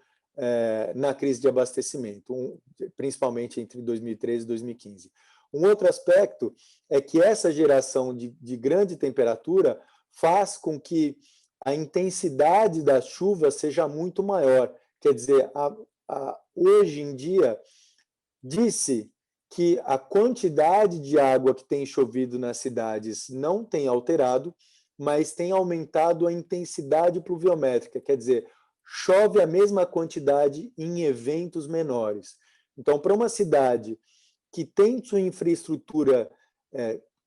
na crise de abastecimento, principalmente entre 2013 e 2015. Um outro aspecto é que essa geração de grande temperatura faz com que a intensidade das chuvas seja muito maior. Quer dizer, hoje em dia, disse que a quantidade de água que tem chovido nas cidades não tem alterado, mas tem aumentado a intensidade pluviométrica, quer dizer, chove a mesma quantidade em eventos menores. Então, para uma cidade que tem sua infraestrutura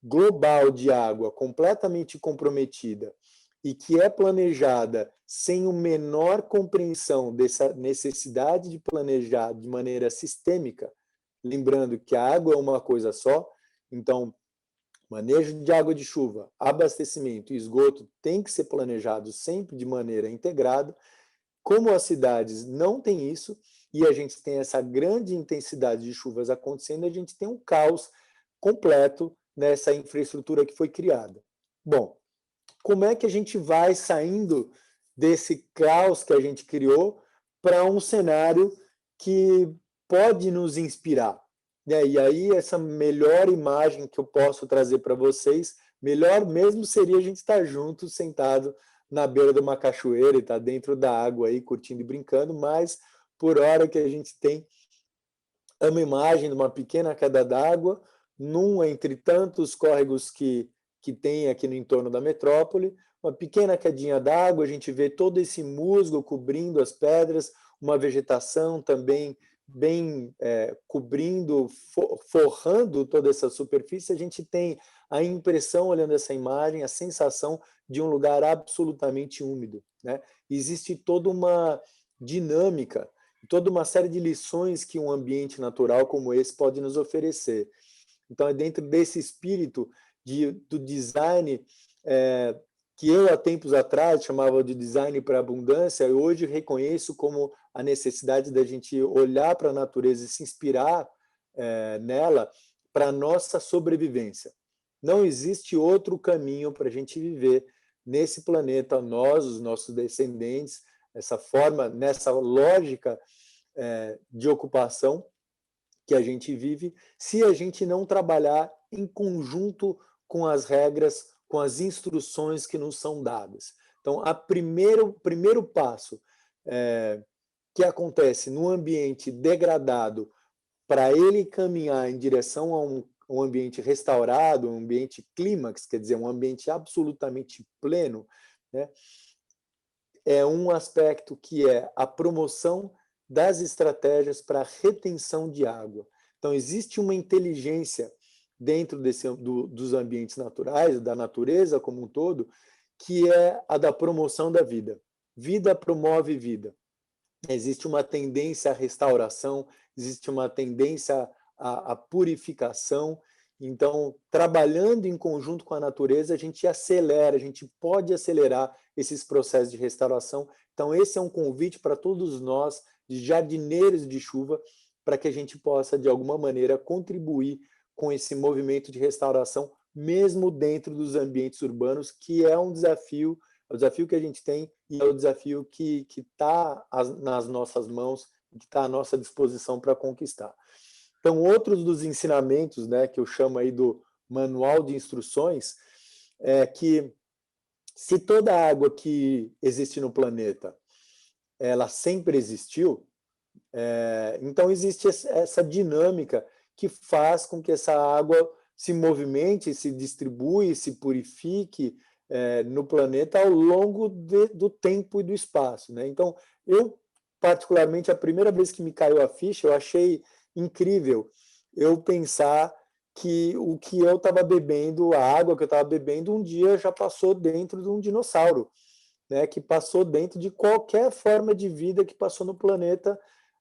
global de água completamente comprometida e que é planejada sem a menor compreensão dessa necessidade de planejar de maneira sistêmica, lembrando que a água é uma coisa só, então manejo de água de chuva, abastecimento e esgoto tem que ser planejado sempre de maneira integrada. Como as cidades não têm isso, e a gente tem essa grande intensidade de chuvas acontecendo, a gente tem um caos completo nessa infraestrutura que foi criada. Bom, como é que a gente vai saindo desse caos que a gente criou para um cenário que pode nos inspirar? E aí, essa melhor imagem que eu posso trazer para vocês, melhor mesmo seria a gente estar junto, sentado na beira de uma cachoeira e estar dentro da água aí, curtindo e brincando, mas por hora que a gente tem uma imagem de uma pequena queda d'água, num entre tantos córregos que tem aqui no entorno da metrópole, uma pequena quedinha d'água, a gente vê todo esse musgo cobrindo as pedras, uma vegetação também bem cobrindo, forrando toda essa superfície. A gente tem a impressão, olhando essa imagem, a sensação de um lugar absolutamente úmido, né? Existe toda uma dinâmica, toda uma série de lições que um ambiente natural como esse pode nos oferecer. Então, é dentro desse espírito do design que eu, há tempos atrás, chamava de design para abundância, eu hoje reconheço como a necessidade da gente olhar para a natureza e se inspirar nela para a nossa sobrevivência. Não existe outro caminho para a gente viver nesse planeta, nós, os nossos descendentes, essa forma, nessa lógica de ocupação que a gente vive, se a gente não trabalhar em conjunto com as regras, com as instruções que nos são dadas. Então, o primeiro passo que acontece no ambiente degradado para ele caminhar em direção a um ambiente restaurado, um ambiente clímax, quer dizer, um ambiente absolutamente pleno, né? É um aspecto que é a promoção das estratégias para retenção de água. Então, existe uma inteligência dentro dos ambientes naturais, da natureza como um todo, que é a da promoção da vida. Vida promove vida. Existe uma tendência à restauração, existe uma tendência à purificação. Então, trabalhando em conjunto com a natureza, a gente pode acelerar esses processos de restauração. Então, esse é um convite para todos nós, de jardineiros de chuva, para que a gente possa, de alguma maneira, contribuir com esse movimento de restauração, mesmo dentro dos ambientes urbanos, que é um desafio, é o desafio que a gente tem e é o desafio que está nas nossas mãos, que está à nossa disposição para conquistar. Então, outros dos ensinamentos, né, que eu chamo aí do manual de instruções, é que se toda a água que existe no planeta, ela sempre existiu, então existe essa dinâmica que faz com que essa água se movimente, se distribui, se purifique no planeta ao longo do tempo e do espaço, né? Então, eu, particularmente, a primeira vez que me caiu a ficha, eu achei incrível eu pensar que o que eu estava bebendo, a água que eu estava bebendo, um dia já passou dentro de um dinossauro, né, que passou dentro de qualquer forma de vida que passou no planeta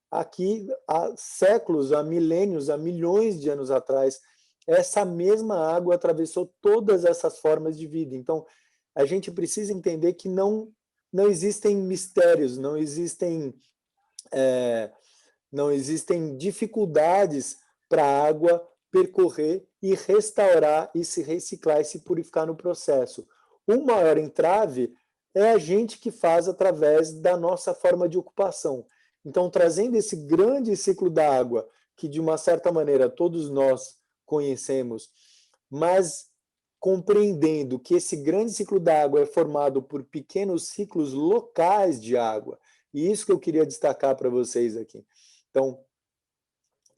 aqui há séculos, há milênios, há milhões de anos atrás. Essa mesma água atravessou todas essas formas de vida. Então, a gente precisa entender que não existem mistérios, não existem dificuldades para a água percorrer e restaurar e se reciclar e se purificar no processo. O maior entrave é a gente que faz através da nossa forma de ocupação. Então, trazendo esse grande ciclo da água, que de uma certa maneira todos nós conhecemos, mas compreendendo que esse grande ciclo da água é formado por pequenos ciclos locais de água. E isso que eu queria destacar para vocês aqui. Então,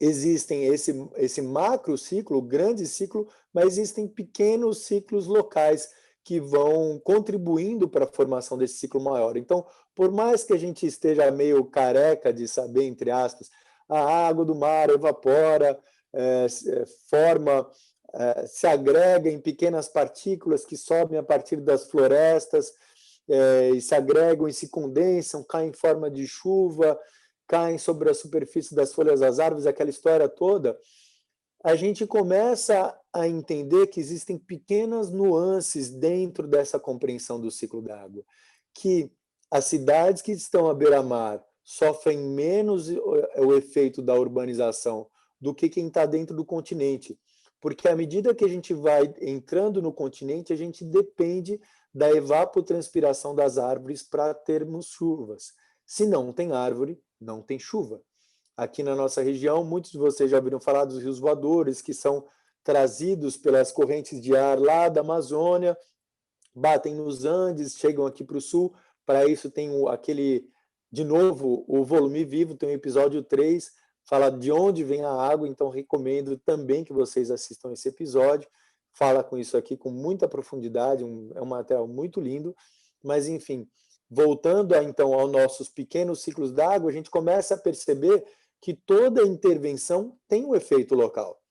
existem esse macro ciclo, grande ciclo, mas existem pequenos ciclos locais que vão contribuindo para a formação desse ciclo maior. Então, por mais que a gente esteja meio careca de saber, entre aspas, a água do mar evapora, se agrega em pequenas partículas que sobem a partir das florestas, e se agregam e se condensam, caem em forma de chuva, caem sobre a superfície das folhas das árvores, aquela história toda, a gente começa a entender que existem pequenas nuances dentro dessa compreensão do ciclo da água, que as cidades que estão à beira-mar sofrem menos o efeito da urbanização do que quem está dentro do continente, porque à medida que a gente vai entrando no continente, a gente depende da evapotranspiração das árvores para termos chuvas. Se não tem árvore, não tem chuva. Aqui na nossa região, muitos de vocês já ouviram falar dos rios voadores, que são trazidos pelas correntes de ar lá da Amazônia, batem nos Andes, chegam aqui para o sul. Para isso tem de novo, o Volume Vivo, tem o episódio 3, fala de onde vem a água, então recomendo também que vocês assistam esse episódio. Fala com isso aqui com muita profundidade, é um material muito lindo, mas enfim, voltando então aos nossos pequenos ciclos d'água, a gente começa a perceber que toda intervenção tem um efeito local.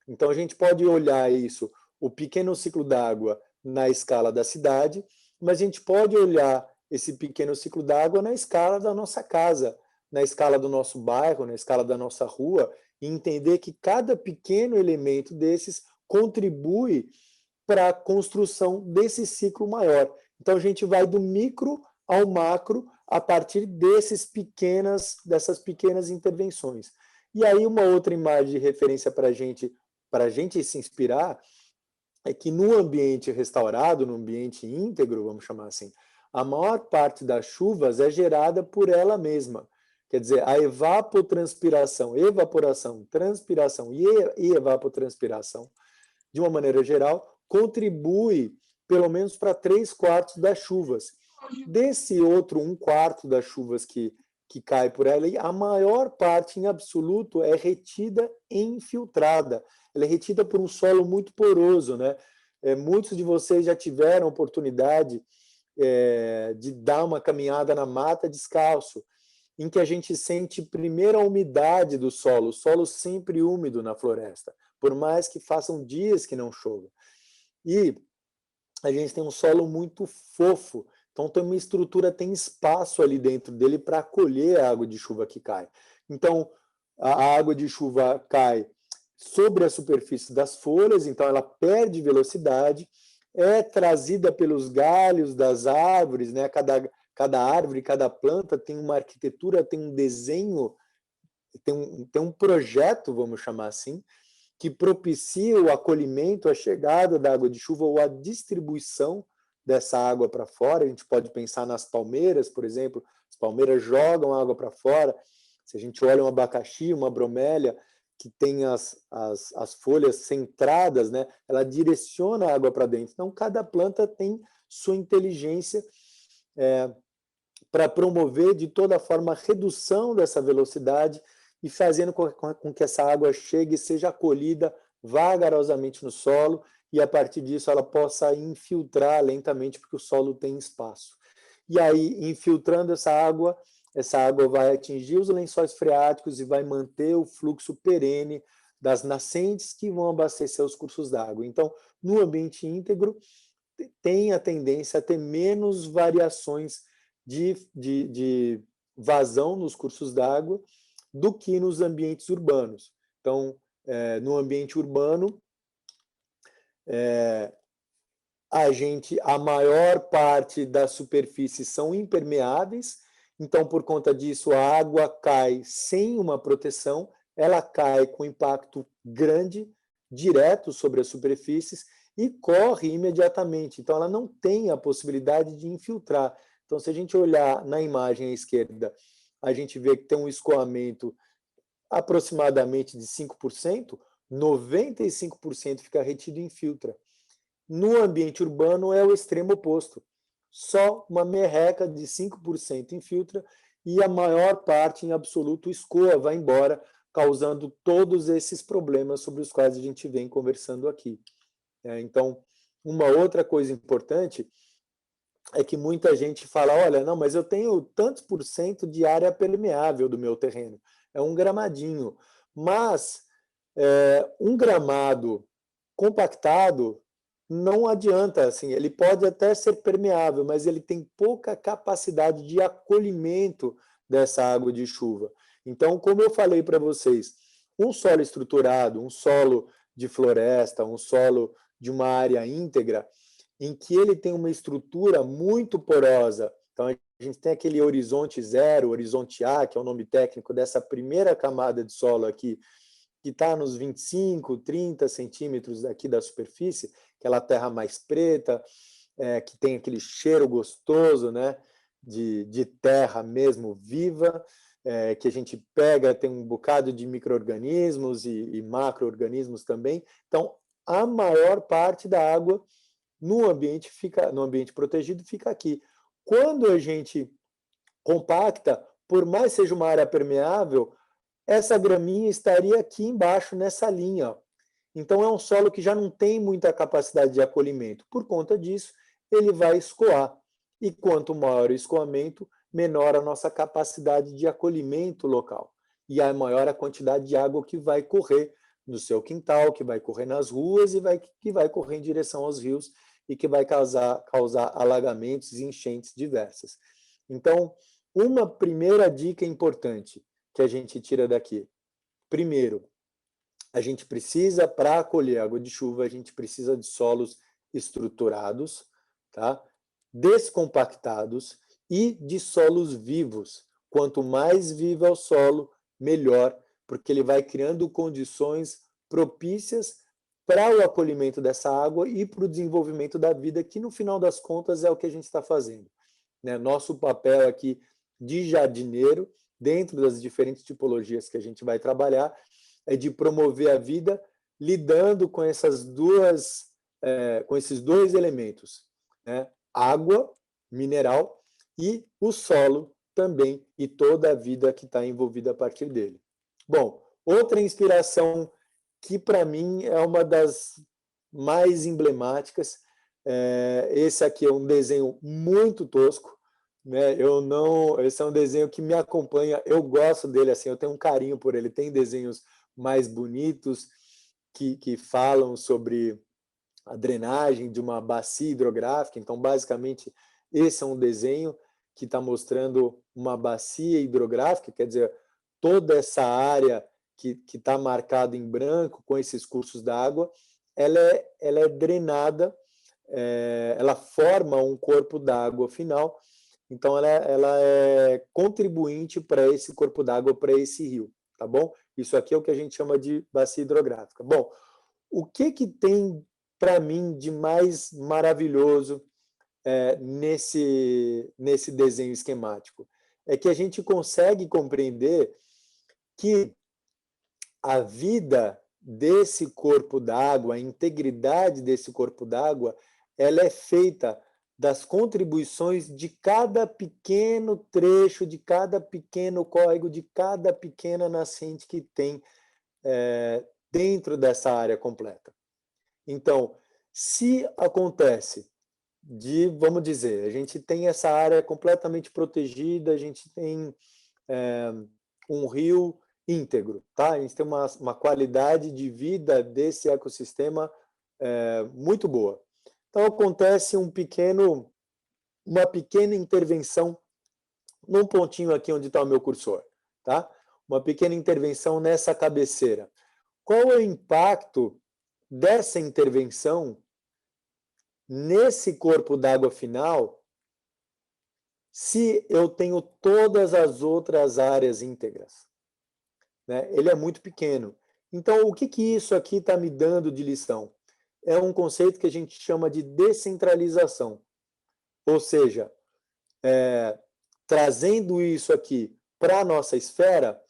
Então a gente pode olhar isso, o pequeno ciclo d'água na escala da cidade, mas a gente pode olhar esse pequeno ciclo d'água na escala da nossa casa, na escala do nosso bairro, na escala da nossa rua, e entender que cada pequeno elemento desses contribui para a construção desse ciclo maior. Então a gente vai do micro ao macro a partir dessas pequenas intervenções. E aí uma outra imagem de referência para a gente se inspirar é que no ambiente restaurado, no ambiente íntegro, vamos chamar assim, a maior parte das chuvas é gerada por ela mesma. Quer dizer, a evapotranspiração, evaporação, transpiração e evapotranspiração, de uma maneira geral, contribui pelo menos para 3/4 das chuvas. Desse outro 1/4 das chuvas que cai por ela, a maior parte, em absoluto, é retida e infiltrada. Ela é retida por um solo muito poroso, né? Muitos de vocês já tiveram a oportunidade de dar uma caminhada na mata descalço, em que a gente sente primeiro a umidade do solo, o solo sempre úmido na floresta, por mais que façam dias que não chova. E a gente tem um solo muito fofo, então tem uma estrutura, tem espaço ali dentro dele para acolher a água de chuva que cai. Então, a água de chuva cai sobre a superfície das folhas, então ela perde velocidade, é trazida pelos galhos das árvores, né? cada árvore, cada planta tem uma arquitetura, tem um desenho, tem um projeto, vamos chamar assim, que propicia o acolhimento, a chegada da água de chuva ou a distribuição dessa água para fora. A gente pode pensar nas palmeiras, por exemplo, as palmeiras jogam água para fora. Se a gente olha um abacaxi, uma bromélia, que tem as folhas centradas, né, ela direciona a água para dentro. Então, cada planta tem sua inteligência para promover, de toda forma, a redução dessa velocidade e fazendo com que essa água chegue e seja acolhida vagarosamente no solo, e a partir disso ela possa infiltrar lentamente, porque o solo tem espaço. E aí, infiltrando essa água vai atingir os lençóis freáticos e vai manter o fluxo perene das nascentes que vão abastecer os cursos d'água. Então, no ambiente íntegro, tem a tendência a ter menos variações de vazão nos cursos d'água do que nos ambientes urbanos. Então, no ambiente urbano, a maior parte das superfícies são impermeáveis, então, por conta disso, a água cai sem uma proteção, ela cai com impacto grande, direto sobre as superfícies, e corre imediatamente. Então, ela não tem a possibilidade de infiltrar. Então, se a gente olhar na imagem à esquerda, a gente vê que tem um escoamento aproximadamente de 5%, 95% fica retido e infiltra. No ambiente urbano é o extremo oposto. Só uma merreca de 5% infiltra e a maior parte, em absoluto, escoa, vai embora, causando todos esses problemas sobre os quais a gente vem conversando aqui. Então, uma outra coisa importante é que muita gente fala, olha, não, mas eu tenho tantos por cento de área permeável do meu terreno, é um gramadinho, mas um gramado compactado não adianta, assim, ele pode até ser permeável, mas ele tem pouca capacidade de acolhimento dessa água de chuva. Então, como eu falei para vocês, um solo estruturado, um solo de floresta, um solo de uma área íntegra, em que ele tem uma estrutura muito porosa. Então, a gente tem aquele horizonte zero, horizonte A, que é o nome técnico dessa primeira camada de solo aqui, que está nos 25, 30 centímetros aqui da superfície, aquela terra mais preta, que tem aquele cheiro gostoso, né, de terra mesmo viva, que a gente pega, tem um bocado de micro-organismos e macro-organismos também. Então, a maior parte da água no ambiente protegido fica aqui. Quando a gente compacta, por mais seja uma área permeável, essa graminha estaria aqui embaixo, nessa linha. Então, é um solo que já não tem muita capacidade de acolhimento. Por conta disso, ele vai escoar. E quanto maior o escoamento, menor a nossa capacidade de acolhimento local. E é maior a quantidade de água que vai correr no seu quintal, que vai correr nas ruas e que vai correr em direção aos rios e que vai causar alagamentos e enchentes diversas. Então, uma primeira dica importante que a gente tira daqui. Primeiro, a gente precisa, para acolher água de chuva, a gente precisa de solos estruturados, tá? Descompactados e de solos vivos. Quanto mais vivo é o solo, melhor, porque ele vai criando condições propícias para o acolhimento dessa água e para o desenvolvimento da vida, que no final das contas é o que a gente está fazendo. Nosso papel aqui de jardineiro, dentro das diferentes tipologias que a gente vai trabalhar, é de promover a vida lidando com esses dois elementos, né? Água, mineral, e o solo também, e toda a vida que está envolvida a partir dele. Bom, outra inspiração que para mim é uma das mais emblemáticas, esse aqui é um desenho muito tosco, né? Esse é um desenho que me acompanha, eu gosto dele, assim, eu tenho um carinho por ele. Tem desenhos mais bonitos que falam sobre a drenagem de uma bacia hidrográfica. Então, basicamente, esse é um desenho que está mostrando uma bacia hidrográfica, quer dizer, toda essa área que está marcada em branco com esses cursos d'água, ela é drenada, ela forma um corpo d'água final, então ela é contribuinte para esse corpo d'água, para esse rio, tá bom? Isso aqui é o que a gente chama de bacia hidrográfica. Bom, o que tem para mim de mais maravilhoso nesse desenho esquemático? É que a gente consegue compreender que a vida desse corpo d'água, a integridade desse corpo d'água, ela é feita das contribuições de cada pequeno trecho, de cada pequeno córrego, de cada pequena nascente que tem dentro dessa área completa. Então, se acontece vamos dizer, a gente tem essa área completamente protegida, a gente tem um rio íntegro, tá? A gente tem uma qualidade de vida desse ecossistema muito boa. Então, acontece uma pequena intervenção num pontinho aqui onde está o meu cursor, tá? Uma pequena intervenção nessa cabeceira. Qual é o impacto dessa intervenção nesse corpo d'água final se eu tenho todas as outras áreas íntegras? Né? Ele é muito pequeno. Então, o que isso aqui está me dando de lição? É um conceito que a gente chama de descentralização. Ou seja, trazendo isso aqui para a nossa esfera,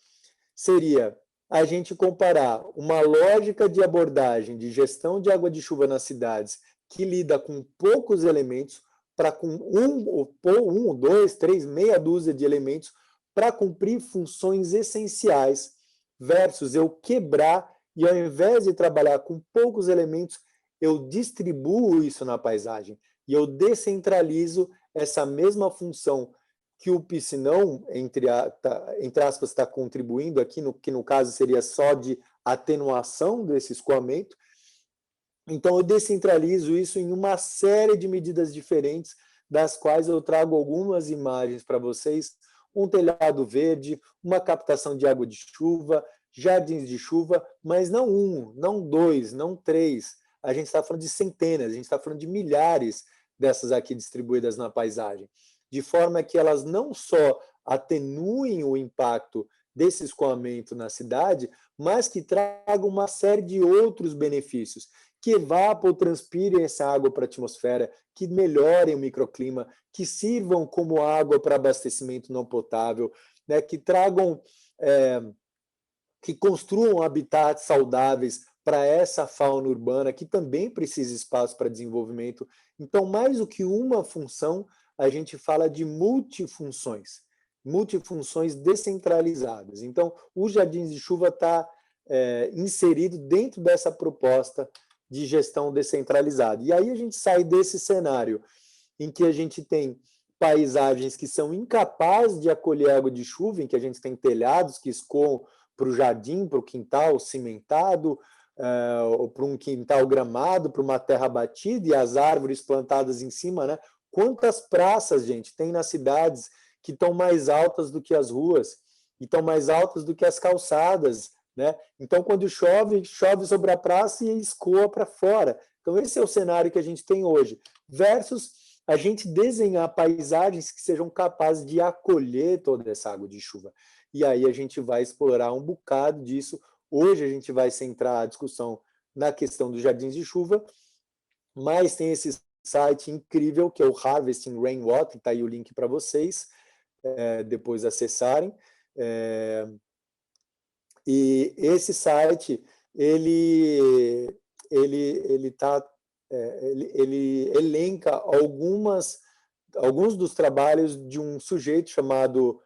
seria a gente comparar uma lógica de abordagem de gestão de água de chuva nas cidades que lida com poucos elementos, para com um, dois, três, meia dúzia de elementos para cumprir funções essenciais, versus eu quebrar e ao invés de trabalhar com poucos elementos, eu distribuo isso na paisagem e eu descentralizo essa mesma função que o piscinão, entre aspas, está contribuindo aqui, que no caso seria só de atenuação desse escoamento. Então, eu descentralizo isso em uma série de medidas diferentes, das quais eu trago algumas imagens para vocês: um telhado verde, uma captação de água de chuva, jardins de chuva, mas não um, não dois, não três. A gente está falando de centenas, a gente está falando de milhares dessas aqui distribuídas na paisagem, de forma que elas não só atenuem o impacto desse escoamento na cidade, mas que tragam uma série de outros benefícios, que evapotranspirem essa água para a atmosfera, que melhorem o microclima, que sirvam como água para abastecimento não potável, né, que tragam, que construam habitats saudáveis para essa fauna urbana, que também precisa de espaço para desenvolvimento. Então, mais do que uma função, a gente fala de multifunções descentralizadas. Então, os jardins de chuva está inserido dentro dessa proposta de gestão descentralizada. E aí a gente sai desse cenário em que a gente tem paisagens que são incapazes de acolher água de chuva, em que a gente tem telhados que escoam para o jardim, para o quintal cimentado, ou para um quintal gramado, para uma terra batida, e as árvores plantadas em cima, né? Quantas praças, gente, tem nas cidades que estão mais altas do que as ruas, e estão mais altas do que as calçadas, né? Então, quando chove sobre a praça e escoa para fora. Então, esse é o cenário que a gente tem hoje, versus a gente desenhar paisagens que sejam capazes de acolher toda essa água de chuva. E aí a gente vai explorar um bocado disso. Hoje a gente vai centrar a discussão na questão dos jardins de chuva, mas tem esse site incrível que é o Harvesting Rainwater, está aí o link para vocês depois acessarem. E esse site ele elenca alguns dos trabalhos de um sujeito chamado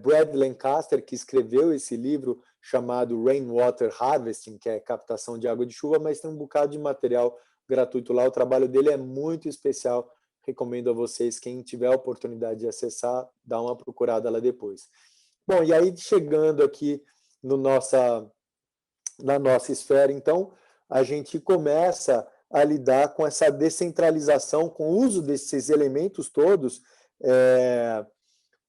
Brad Lancaster, que escreveu esse livro chamado Rainwater Harvesting, que é captação de água de chuva, mas tem um bocado de material gratuito lá. O trabalho dele é muito especial, recomendo a vocês, quem tiver a oportunidade de acessar, dá uma procurada lá depois. Bom, e aí chegando aqui na nossa esfera, então, a gente começa a lidar com essa descentralização, com o uso desses elementos todos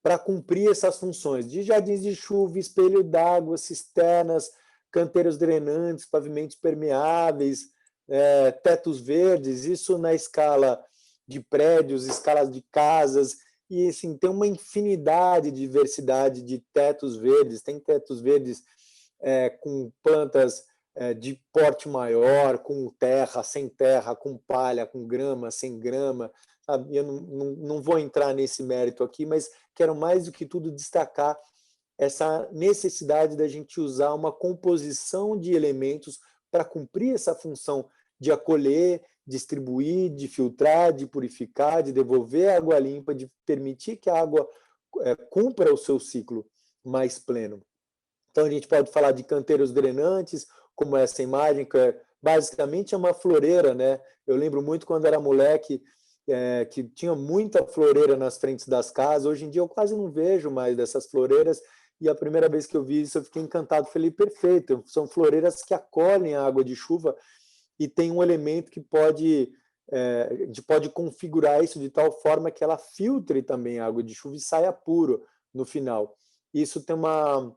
para cumprir essas funções de jardins de chuva, espelho d'água, cisternas, canteiros drenantes, pavimentos permeáveis, tetos verdes, isso na escala de prédios, escalas de casas, e assim, tem uma infinidade de diversidade de tetos verdes, tem tetos verdes com plantas de porte maior, com terra, sem terra, com palha, com grama, sem grama, sabe? Eu não vou entrar nesse mérito aqui, mas quero mais do que tudo destacar essa necessidade da gente usar uma composição de elementos para cumprir essa função de acolher, distribuir, de filtrar, de purificar, de devolver a água limpa, de permitir que a água cumpra o seu ciclo mais pleno. Então, a gente pode falar de canteiros drenantes, como essa imagem, que basicamente é uma floreira, né? Eu lembro muito quando era moleque, que tinha muita floreira nas frentes das casas. Hoje em dia eu quase não vejo mais dessas floreiras, e a primeira vez que eu vi isso eu fiquei encantado. Falei, perfeito, são floreiras que acolhem a água de chuva e tem um elemento que a gente pode configurar isso de tal forma que ela filtre também a água de chuva e saia puro no final. Isso tem uma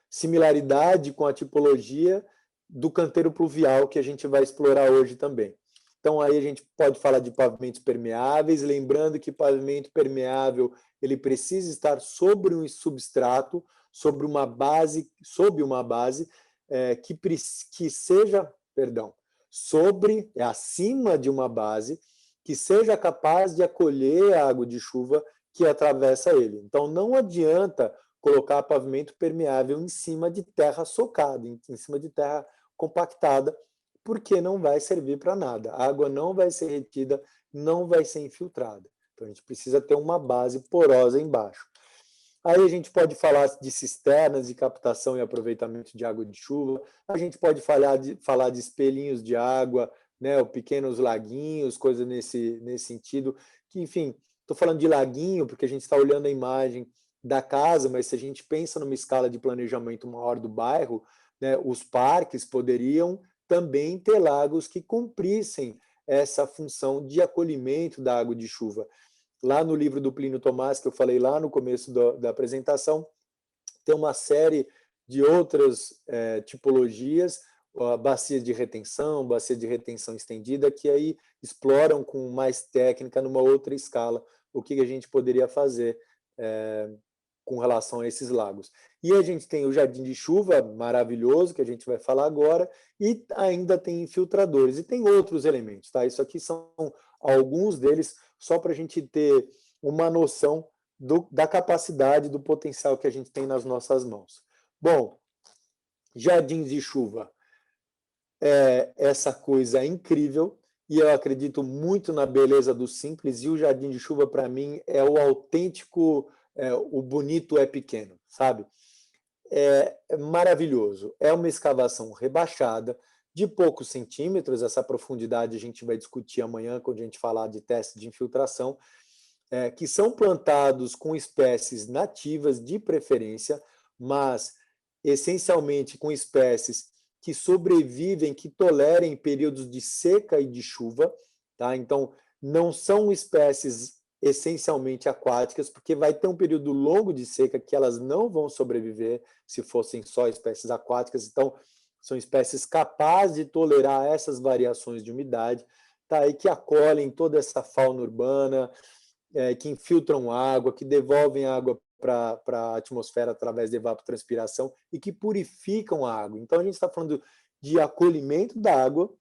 similaridade com a tipologia do canteiro pluvial que a gente vai explorar hoje também. Então, aí a gente pode falar de pavimentos permeáveis, lembrando que pavimento permeável ele precisa estar sobre um substrato, sob uma base que seja, acima de uma base que seja capaz de acolher a água de chuva que atravessa ele. Então, não adianta colocar pavimento permeável em cima de terra socada, em cima de terra compactada, porque não vai servir para nada. A água não vai ser retida, não vai ser infiltrada. Então, a gente precisa ter uma base porosa embaixo. Aí a gente pode falar de cisternas de captação e aproveitamento de água de chuva, a gente pode falar de espelhinhos de água, né, pequenos laguinhos, coisas nesse sentido, que, enfim, estou falando de laguinho porque a gente está olhando a imagem da casa, mas se a gente pensa numa escala de planejamento maior do bairro, né, os parques poderiam também ter lagos que cumprissem essa função de acolhimento da água de chuva. Lá no livro do Plínio Tomás, que eu falei lá no começo da apresentação, tem uma série de outras tipologias, bacia de retenção estendida, que aí exploram com mais técnica, numa outra escala, o que a gente poderia fazer com relação a esses lagos. E a gente tem o jardim de chuva, maravilhoso, que a gente vai falar agora, e ainda tem infiltradores, e tem outros elementos, tá? Isso aqui são alguns deles, só para a gente ter uma noção da capacidade, do potencial que a gente tem nas nossas mãos. Bom, jardins de chuva é essa coisa incrível, e eu acredito muito na beleza do simples, e o jardim de chuva, para mim, é o autêntico, o bonito é pequeno, sabe? É maravilhoso. É uma escavação rebaixada, de poucos centímetros, essa profundidade a gente vai discutir amanhã, quando a gente falar de teste de infiltração, que são plantados com espécies nativas de preferência, mas essencialmente com espécies que sobrevivem, que tolerem períodos de seca e de chuva, tá? Então, não são espécies essencialmente aquáticas, porque vai ter um período longo de seca que elas não vão sobreviver se fossem só espécies aquáticas. Então, são espécies capazes de tolerar essas variações de umidade, tá? E que acolhem toda essa fauna urbana, que infiltram água, que devolvem água para a atmosfera através de evapotranspiração e que purificam a água. Então, a gente está falando de acolhimento da água,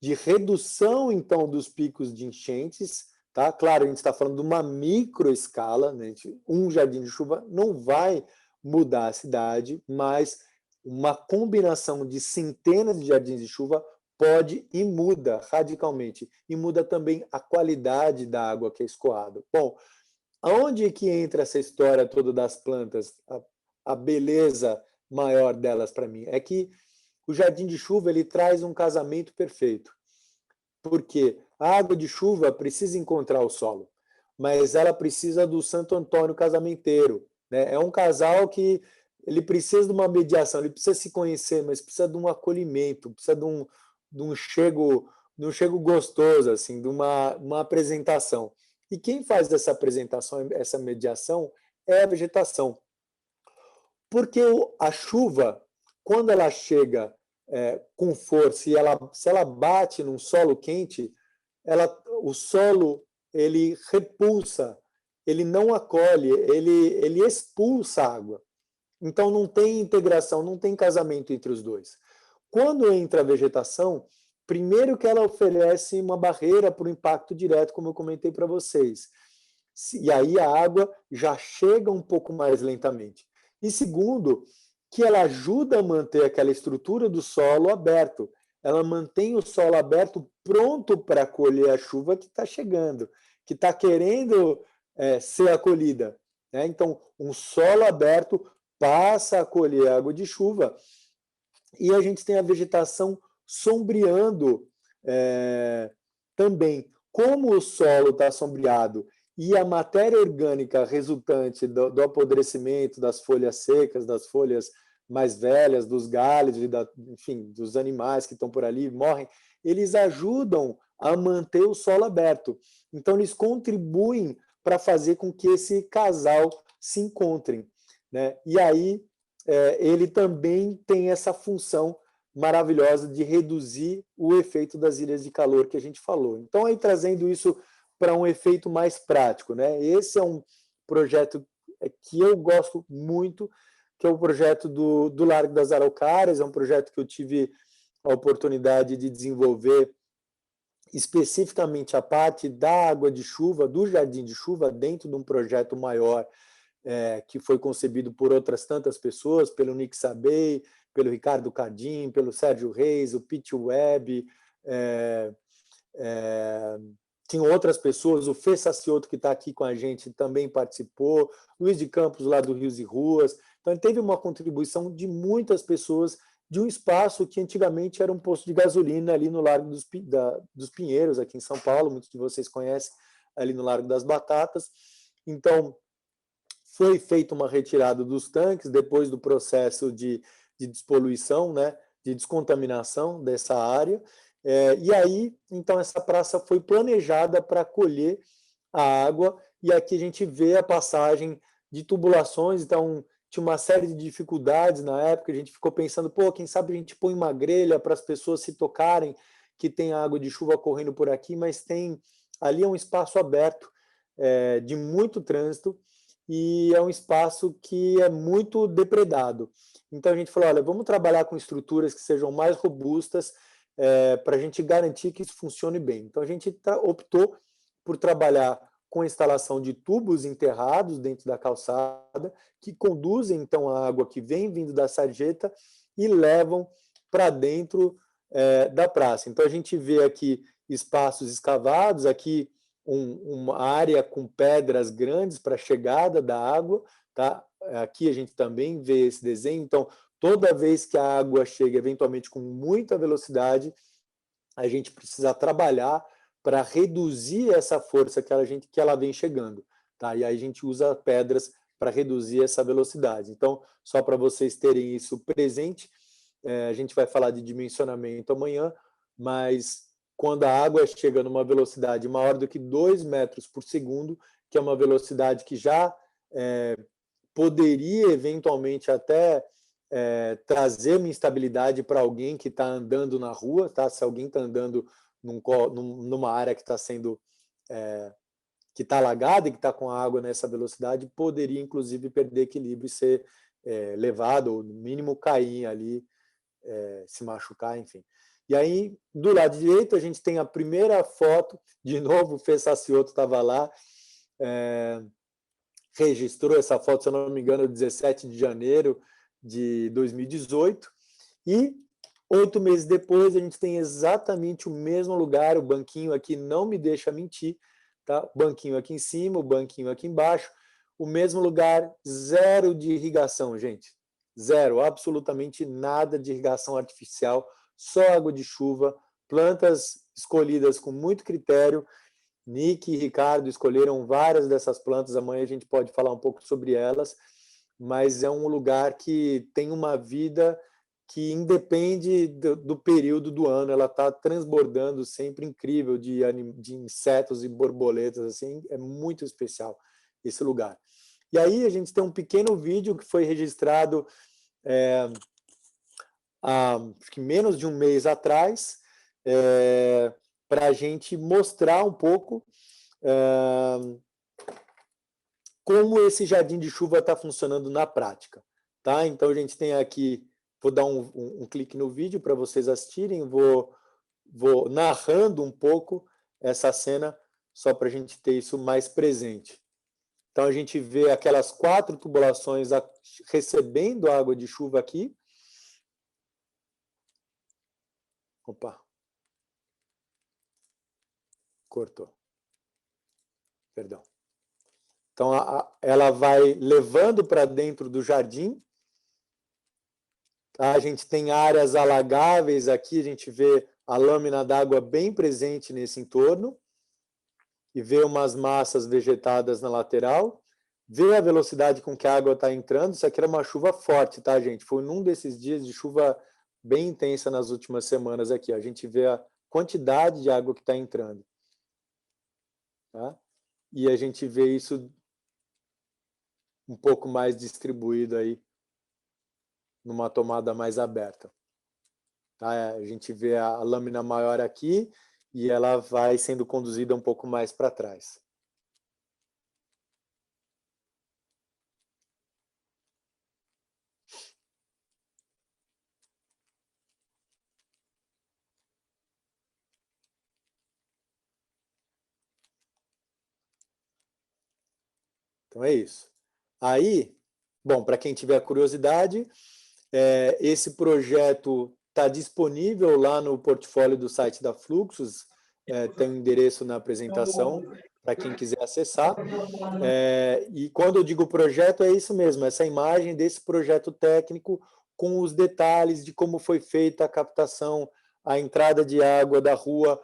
de redução, então, dos picos de enchentes, tá? Claro, a gente está falando de uma microescala, né? Um jardim de chuva não vai mudar a cidade, mas uma combinação de centenas de jardins de chuva pode e muda radicalmente, e muda também a qualidade da água que é escoada. Bom, aonde que entra essa história toda das plantas? A beleza maior delas para mim é que o jardim de chuva ele traz um casamento perfeito, porque a água de chuva precisa encontrar o solo, mas ela precisa do Santo Antônio casamenteiro, né? É um casal que ele precisa de uma mediação, ele precisa se conhecer, mas precisa de um acolhimento, precisa de um chego gostoso, assim, de uma apresentação. E quem faz essa apresentação, essa mediação, é a vegetação. Porque a chuva, quando ela chega com força e se ela bate num solo quente, o solo, ele repulsa, ele não acolhe, ele expulsa a água. Então, não tem integração, não tem casamento entre os dois. Quando entra a vegetação, primeiro que ela oferece uma barreira para o impacto direto, como eu comentei para vocês. E aí a água já chega um pouco mais lentamente. E segundo, que ela ajuda a manter aquela estrutura do solo aberto. Ela mantém o solo aberto pronto para acolher a chuva que está chegando, que está querendo ser acolhida. Né? Então, um solo aberto passa a acolher água de chuva e a gente tem a vegetação sombreando também. Como o solo está sombreado e a matéria orgânica resultante do apodrecimento das folhas secas, das folhas mais velhas, dos galhos, enfim, dos animais que estão por ali, morrem, eles ajudam a manter o solo aberto. Então, eles contribuem para fazer com que esse casal se encontrem. Né? E aí, ele também tem essa função maravilhosa de reduzir o efeito das ilhas de calor que a gente falou. Então, aí trazendo isso para um efeito mais prático, né? Esse é um projeto que eu gosto muito, que é o projeto do Largo das Araucárias, é um projeto que eu tive a oportunidade de desenvolver especificamente a parte da água de chuva, do jardim de chuva, dentro de um projeto maior, que foi concebido por outras tantas pessoas, pelo Nick Sabei, pelo Ricardo Cardim, pelo Sérgio Reis, o Pete Webb, tinha outras pessoas, o Fê Sacioto, que está aqui com a gente, também participou, Luiz de Campos, lá do Rios e Ruas. Então, teve uma contribuição de muitas pessoas de um espaço que antigamente era um posto de gasolina ali no Largo dos Pinheiros, aqui em São Paulo, muitos de vocês conhecem, ali no Largo das Batatas. Então, foi feita uma retirada dos tanques depois do processo de despoluição, né, de descontaminação dessa área. E aí, então, essa praça foi planejada para acolher a água, e aqui a gente vê a passagem de tubulações. Então, tinha uma série de dificuldades na época, a gente ficou pensando, quem sabe a gente põe uma grelha para as pessoas se tocarem que tem água de chuva correndo por aqui, mas ali é um espaço aberto, de muito trânsito, e é um espaço que é muito depredado. Então, a gente falou, olha, vamos trabalhar com estruturas que sejam mais robustas, para a gente garantir que isso funcione bem. Então, a gente optou por trabalhar com a instalação de tubos enterrados dentro da calçada, que conduzem, então, a água que vem vindo da sarjeta e levam para dentro da praça. Então, a gente vê aqui espaços escavados, aqui uma área com pedras grandes para a chegada da água. Tá? Aqui a gente também vê esse desenho. Então, toda vez que a água chega, eventualmente com muita velocidade, a gente precisa trabalhar para reduzir essa força que ela vem chegando. Tá? E aí a gente usa pedras para reduzir essa velocidade. Então, só para vocês terem isso presente, a gente vai falar de dimensionamento amanhã, mas quando a água chega numa velocidade maior do que 2 metros por segundo, que é uma velocidade que já poderia eventualmente até trazer uma instabilidade para alguém que está andando na rua, tá? Se alguém está andando numa área que está sendo que está alagada e que está com a água nessa velocidade, poderia inclusive perder equilíbrio e ser levado, ou no mínimo cair ali, se machucar, enfim. E aí, do lado direito, a gente tem a primeira foto, de novo o Fê Sacioto estava lá, registrou essa foto, se eu não me engano, 17 de janeiro de 2018, e 8 meses depois a gente tem exatamente o mesmo lugar, o banquinho aqui não me deixa mentir, tá? O banquinho aqui em cima, o banquinho aqui embaixo, o mesmo lugar, zero de irrigação, gente, zero, absolutamente nada de irrigação artificial, só água de chuva, plantas escolhidas com muito critério. Nick e Ricardo escolheram várias dessas plantas, amanhã a gente pode falar um pouco sobre elas, mas é um lugar que tem uma vida que independe do período do ano, ela está transbordando sempre, incrível, de insetos e borboletas, assim, é muito especial esse lugar. E aí a gente tem um pequeno vídeo que foi registrado há acho que menos de um mês atrás, para a gente mostrar um pouco como esse jardim de chuva está funcionando na prática. Tá? Então, a gente tem aqui, vou dar um clique no vídeo para vocês assistirem, vou narrando um pouco essa cena, só para a gente ter isso mais presente. Então, a gente vê aquelas 4 tubulações recebendo água de chuva aqui. Opa. Cortou. Perdão. Então, ela vai levando para dentro do jardim. Tá? A gente tem áreas alagáveis aqui, a gente vê a lâmina d'água bem presente nesse entorno. E vê umas massas vegetadas na lateral. Vê a velocidade com que a água está entrando. Isso aqui era uma chuva forte, tá, gente? Foi num desses dias de chuva bem intensa nas últimas semanas aqui. A gente vê a quantidade de água que está entrando. Tá? E a gente vê isso um pouco mais distribuído aí numa tomada mais aberta. Tá? A gente vê a lâmina maior aqui e ela vai sendo conduzida um pouco mais para trás. Então é isso. Aí, bom, para quem tiver curiosidade, esse projeto está disponível lá no portfólio do site da Fluxus, tem um endereço na apresentação para quem quiser acessar. E quando eu digo projeto, é isso mesmo, essa imagem desse projeto técnico com os detalhes de como foi feita a captação, a entrada de água da rua,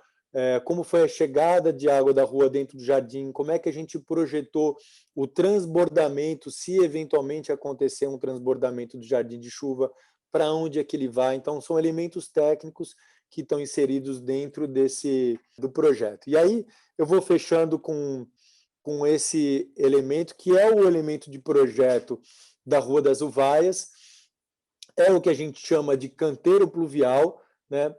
como foi a chegada de água da rua dentro do jardim, como é que a gente projetou o transbordamento, se eventualmente acontecer um transbordamento do jardim de chuva, para onde é que ele vai. Então, são elementos técnicos que estão inseridos dentro do projeto. E aí, eu vou fechando com esse elemento, que é o elemento de projeto da Rua das Uvaias, é o que a gente chama de canteiro pluvial, né?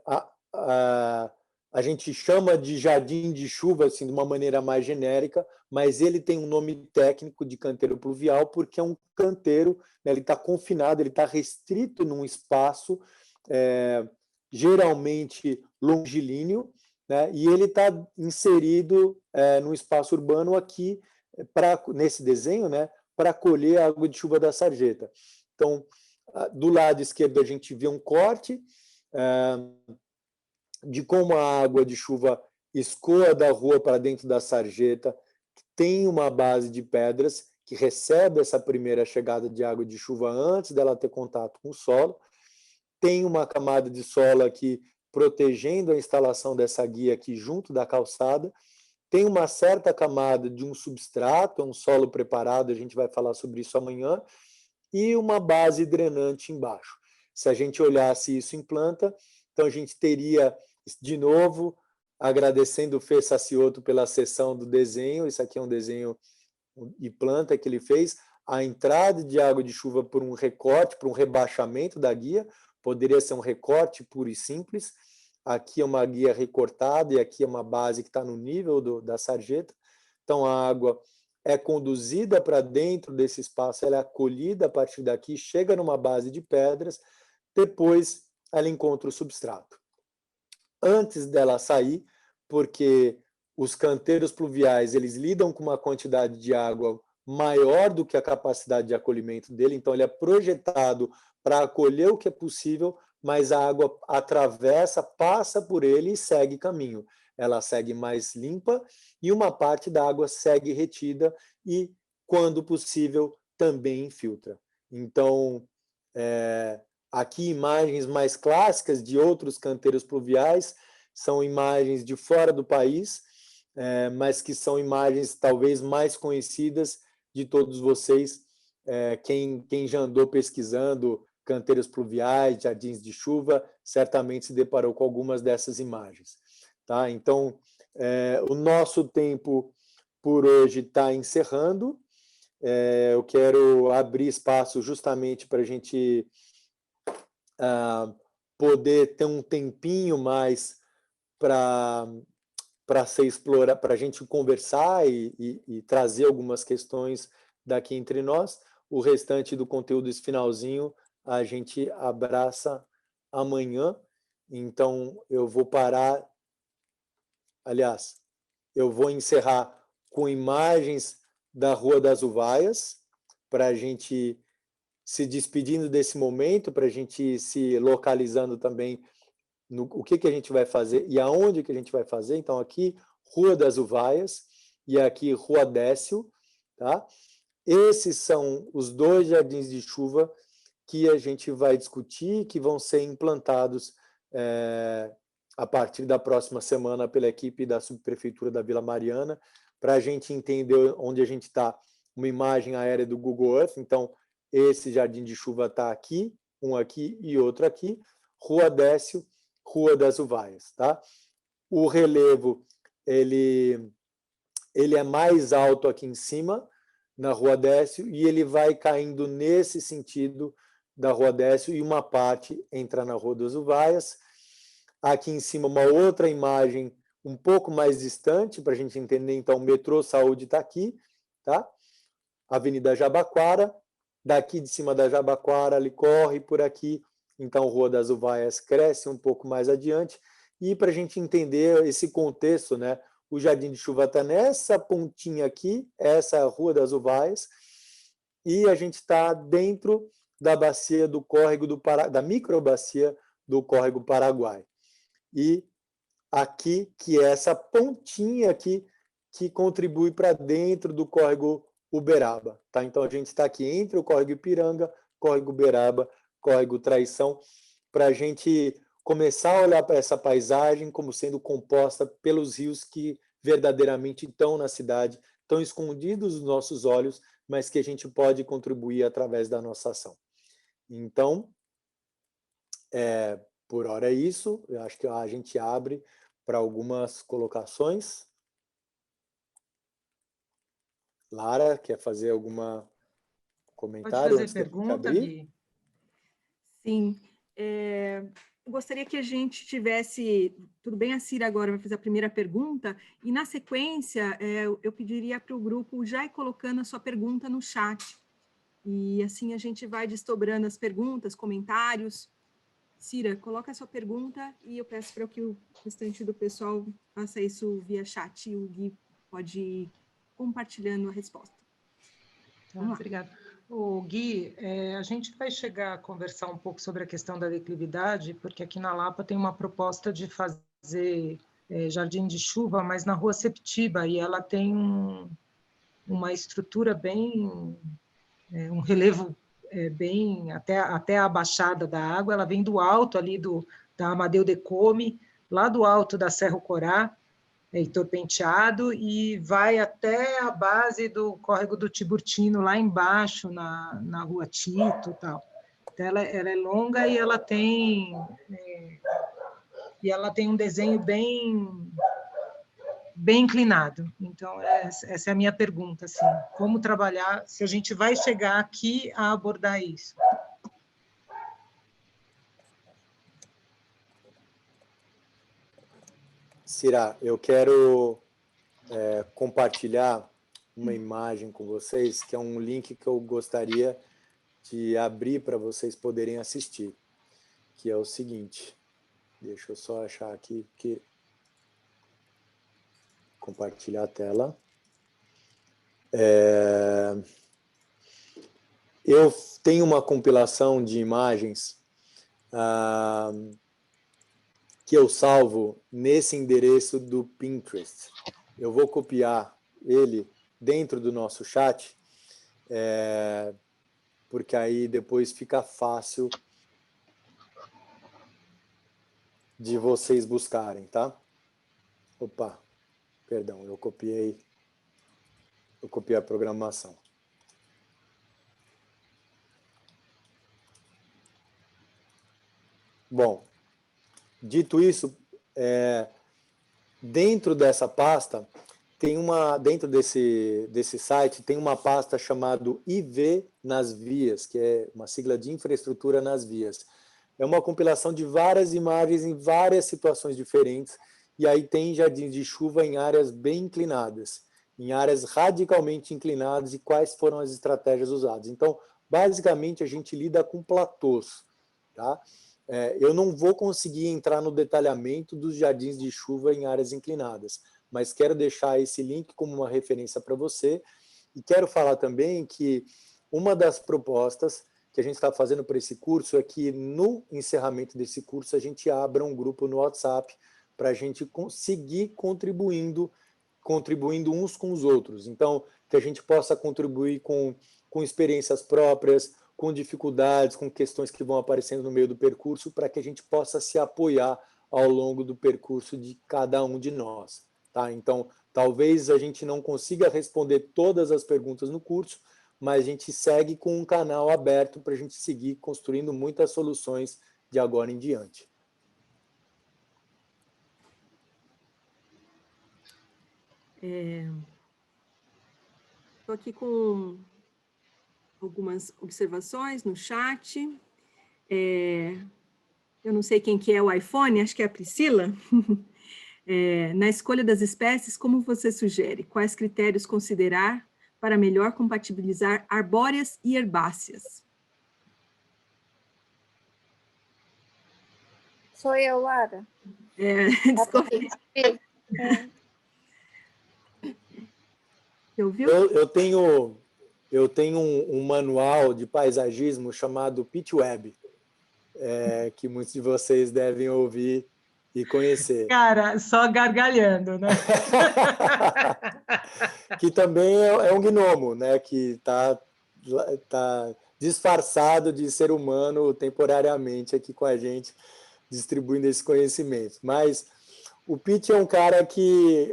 A gente chama de jardim de chuva, assim, de uma maneira mais genérica, mas ele tem um nome técnico de canteiro pluvial porque é um canteiro, né, ele está confinado, ele está restrito num espaço geralmente longilíneo, né, e ele está inserido num espaço urbano aqui, nesse desenho, né, para colher a água de chuva da sarjeta. Então, do lado esquerdo a gente vê um corte de como a água de chuva escoa da rua para dentro da sarjeta, tem uma base de pedras que recebe essa primeira chegada de água de chuva antes dela ter contato com o solo, tem uma camada de solo aqui protegendo a instalação dessa guia aqui junto da calçada, tem uma certa camada de um substrato, um solo preparado, a gente vai falar sobre isso amanhã, e uma base drenante embaixo. Se a gente olhasse isso em planta, então a gente teria, de novo, agradecendo o Fê Sacioto pela sessão do desenho, isso aqui é um desenho de planta que ele fez, a entrada de água de chuva por um recorte, por um rebaixamento da guia, poderia ser um recorte puro e simples, aqui é uma guia recortada e aqui é uma base que está no nível da sarjeta, então a água é conduzida para dentro desse espaço, ela é acolhida a partir daqui, chega numa base de pedras, depois ela encontra o substrato. Antes dela sair, porque os canteiros pluviais eles lidam com uma quantidade de água maior do que a capacidade de acolhimento dele, então ele é projetado para acolher o que é possível, mas a água atravessa, passa por ele e segue caminho. Ela segue mais limpa e uma parte da água segue retida e, quando possível, também infiltra. Então, aqui imagens mais clássicas de outros canteiros pluviais, são imagens de fora do país, mas que são imagens talvez mais conhecidas de todos vocês, quem já andou pesquisando canteiros pluviais, jardins de chuva, certamente se deparou com algumas dessas imagens. Tá? Então, o nosso tempo por hoje está encerrando. Eu quero abrir espaço justamente para a gente poder ter um tempinho mais para para ser explorado, para a gente conversar e trazer algumas questões daqui entre nós. O restante do conteúdo, esse finalzinho, a gente abraça amanhã. Então, eu vou parar. Aliás, eu vou encerrar com imagens da Rua das Uvaias, para a gente se despedindo desse momento, para a gente se localizando também no o que a gente vai fazer e aonde que a gente vai fazer. Então, aqui, Rua das Uvaias, e aqui, Rua Décio, tá? Esses são os 2 jardins de chuva que a gente vai discutir, que vão ser implantados a partir da próxima semana pela equipe da Subprefeitura da Vila Mariana, para a gente entender onde a gente está, uma imagem aérea do Google Earth. Então, esse jardim de chuva está aqui, um aqui e outro aqui, Rua Décio, Rua das Uvaias, tá? O relevo, ele é mais alto aqui em cima, na Rua Décio, e ele vai caindo nesse sentido da Rua Décio, e uma parte entra na Rua das Uvaias. Aqui em cima, uma outra imagem um pouco mais distante, para a gente entender. Então, o metrô Saúde está aqui, tá? Avenida Jabaquara, daqui de cima da Jabaquara, ele corre por aqui, então, Rua das Uvaias cresce um pouco mais adiante, e para a gente entender esse contexto, né? O Jardim de Chuva está nessa pontinha aqui, essa Rua das Uvaias, e a gente está dentro da bacia do córrego da microbacia do córrego Paraguai. E aqui, que é essa pontinha aqui, que contribui para dentro do córrego Uberaba, tá? Então, a gente está aqui entre o córrego Ipiranga, córrego Uberaba, córrego Traição, para a gente começar a olhar para essa paisagem como sendo composta pelos rios que verdadeiramente estão na cidade, estão escondidos dos nossos olhos, mas que a gente pode contribuir através da nossa ação. Então, por hora é isso. Eu acho que a gente abre para algumas colocações. Lara, quer fazer algum comentário? Pode fazer pergunta, Gui? Sim. Eu gostaria que a gente tivesse... Tudo bem, a Cira agora vai fazer a primeira pergunta, e na sequência eu pediria para o grupo já ir colocando a sua pergunta no chat. E assim a gente vai desdobrando as perguntas, comentários. Cira, coloca a sua pergunta e eu peço para que o restante do pessoal faça isso via chat, e o Gui pode ir compartilhando a resposta. Obrigada. O Gui, a gente vai chegar a conversar um pouco sobre a questão da declividade, porque aqui na Lapa tem uma proposta de fazer jardim de chuva, mas na Rua Septiba, e ela tem uma estrutura bem, um relevo bem, até a baixada da água, ela vem do alto ali da Amadeu de Come, lá do alto da Serra Corá, Heitor Penteado, e vai até a base do córrego do Tiburtino, lá embaixo, na Rua Tito e tal. Então, ela é longa e ela tem um desenho bem inclinado. Então, essa é a minha pergunta, assim, como trabalhar, se a gente vai chegar aqui a abordar isso. Cira, eu quero compartilhar uma imagem com vocês, que é um link que eu gostaria de abrir para vocês poderem assistir, que é o seguinte. Deixa eu só achar aqui, compartilhar a tela. Eu tenho uma compilação de imagens que eu salvo nesse endereço do Pinterest. Eu vou copiar ele dentro do nosso chat, porque aí depois fica fácil de vocês buscarem, tá? Opa, perdão, eu copiei a programação. Bom, dito isso, dentro dessa pasta, dentro desse site, tem uma pasta chamada IV nas vias, que é uma sigla de infraestrutura nas vias. É uma compilação de várias imagens em várias situações diferentes, e aí tem jardins de chuva em áreas bem inclinadas, em áreas radicalmente inclinadas, e quais foram as estratégias usadas. Então, basicamente, a gente lida com platôs, tá? Eu não vou conseguir entrar no detalhamento dos jardins de chuva em áreas inclinadas, mas quero deixar esse link como uma referência para você, e quero falar também que uma das propostas que a gente está fazendo para esse curso é que no encerramento desse curso a gente abra um grupo no WhatsApp para a gente conseguir contribuindo uns com os outros. Então, que a gente possa contribuir com experiências próprias, com dificuldades, com questões que vão aparecendo no meio do percurso, para que a gente possa se apoiar ao longo do percurso de cada um de nós. Tá? Então, talvez a gente não consiga responder todas as perguntas no curso, mas a gente segue com um canal aberto para a gente seguir construindo muitas soluções de agora em diante. Estou aqui com algumas observações no chat. Eu não sei quem que é o iPhone, acho que é a Priscila. Na escolha das espécies, como você sugere? Quais critérios considerar para melhor compatibilizar arbóreas e herbáceas? Sou eu, Lara. Desculpe. Você ouviu? Eu tenho um manual de paisagismo chamado Pitch Web, que muitos de vocês devem ouvir e conhecer. Cara, só gargalhando, né? Que também é um gnomo, né? Que tá disfarçado de ser humano temporariamente aqui com a gente, distribuindo esse conhecimento. Mas o Pitch é um cara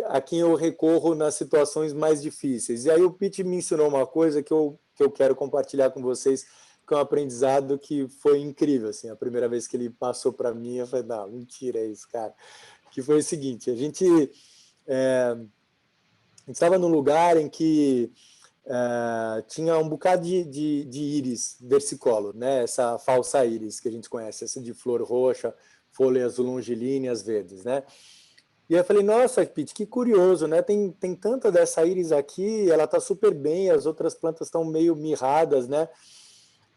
a quem eu recorro nas situações mais difíceis. E aí o Pitch me ensinou uma coisa que eu quero compartilhar com vocês, que é um aprendizado que foi incrível. Assim, a primeira vez que ele passou para mim, eu falei, não, mentira isso, cara. Que foi o seguinte, a gente estava num lugar em que tinha um bocado de íris versicolor, né? Essa falsa íris que a gente conhece, essa de flor roxa, folhas longilíneas verdes, né? E eu falei, nossa, Pete, que curioso, né? Tem tanta dessa íris aqui, ela tá super bem, as outras plantas estão meio mirradas, né?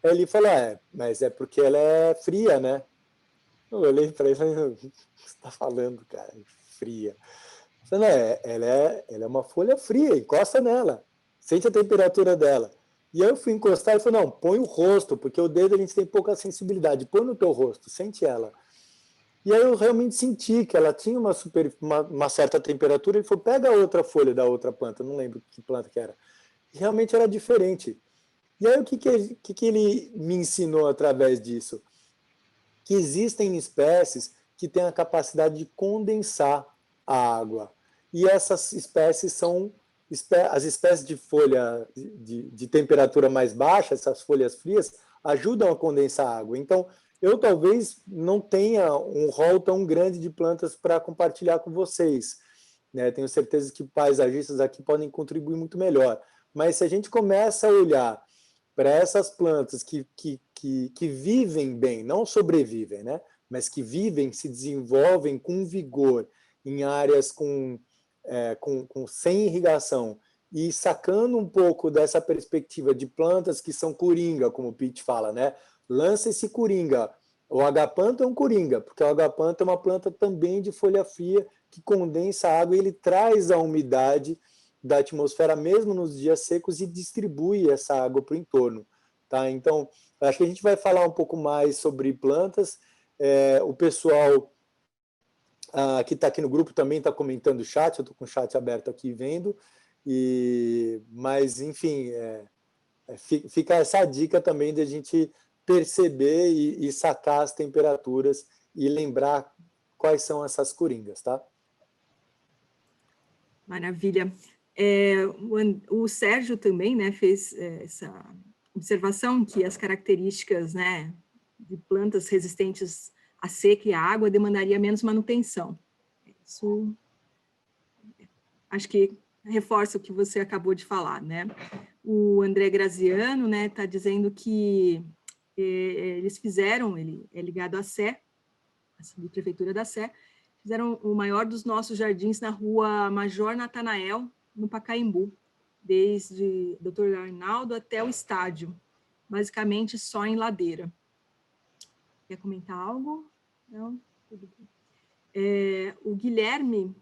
Aí ele falou, mas é porque ela é fria, né? Eu olhei para ele e falei, o que você está falando, cara? Fria. Eu falei, ela é uma folha fria, encosta nela, sente a temperatura dela. E aí eu fui encostar e falei, não, põe o rosto, porque o dedo a gente tem pouca sensibilidade, põe no teu rosto, sente ela. E aí eu realmente senti que ela tinha uma certa temperatura. Ele falou, pega a outra folha da outra planta, não lembro que planta que era. E realmente era diferente. E aí o que ele me ensinou através disso? Que existem espécies que têm a capacidade de condensar a água. E essas espécies são as espécies de folha de temperatura mais baixa, essas folhas frias, ajudam a condensar a água. Então, eu talvez não tenha um rol tão grande de plantas para compartilhar com vocês, né? Tenho certeza que paisagistas aqui podem contribuir muito melhor. Mas se a gente começa a olhar para essas plantas que vivem bem, não sobrevivem, né? Mas que vivem, se desenvolvem com vigor em áreas sem irrigação, e sacando um pouco dessa perspectiva de plantas que são coringa, como o Pete fala, né? Lança esse coringa. O agapanto é um coringa, porque o agapanto é uma planta também de folha fria que condensa a água e ele traz a umidade da atmosfera mesmo nos dias secos e distribui essa água para o entorno. Tá? Então, acho que a gente vai falar um pouco mais sobre plantas. O pessoal que está aqui no grupo também está comentando o chat, eu estou com o chat aberto aqui vendo, mas, enfim, fica essa dica também de a gente perceber e sacar as temperaturas e lembrar quais são essas coringas, tá? Maravilha. O Sérgio também, né, fez essa observação que as características, né, de plantas resistentes à seca e à água demandaria menos manutenção. Isso, acho que reforça o que você acabou de falar, né? O André Graziano, né, está dizendo que eles fizeram, ele é ligado à Sé, a subprefeitura da Sé, Fizeram o maior dos nossos jardins na rua Major Natanael, no Pacaembu, desde Dr. Arnaldo até o estádio, basicamente só em ladeira. Quer comentar algo? Não? Tudo bem. O Guilherme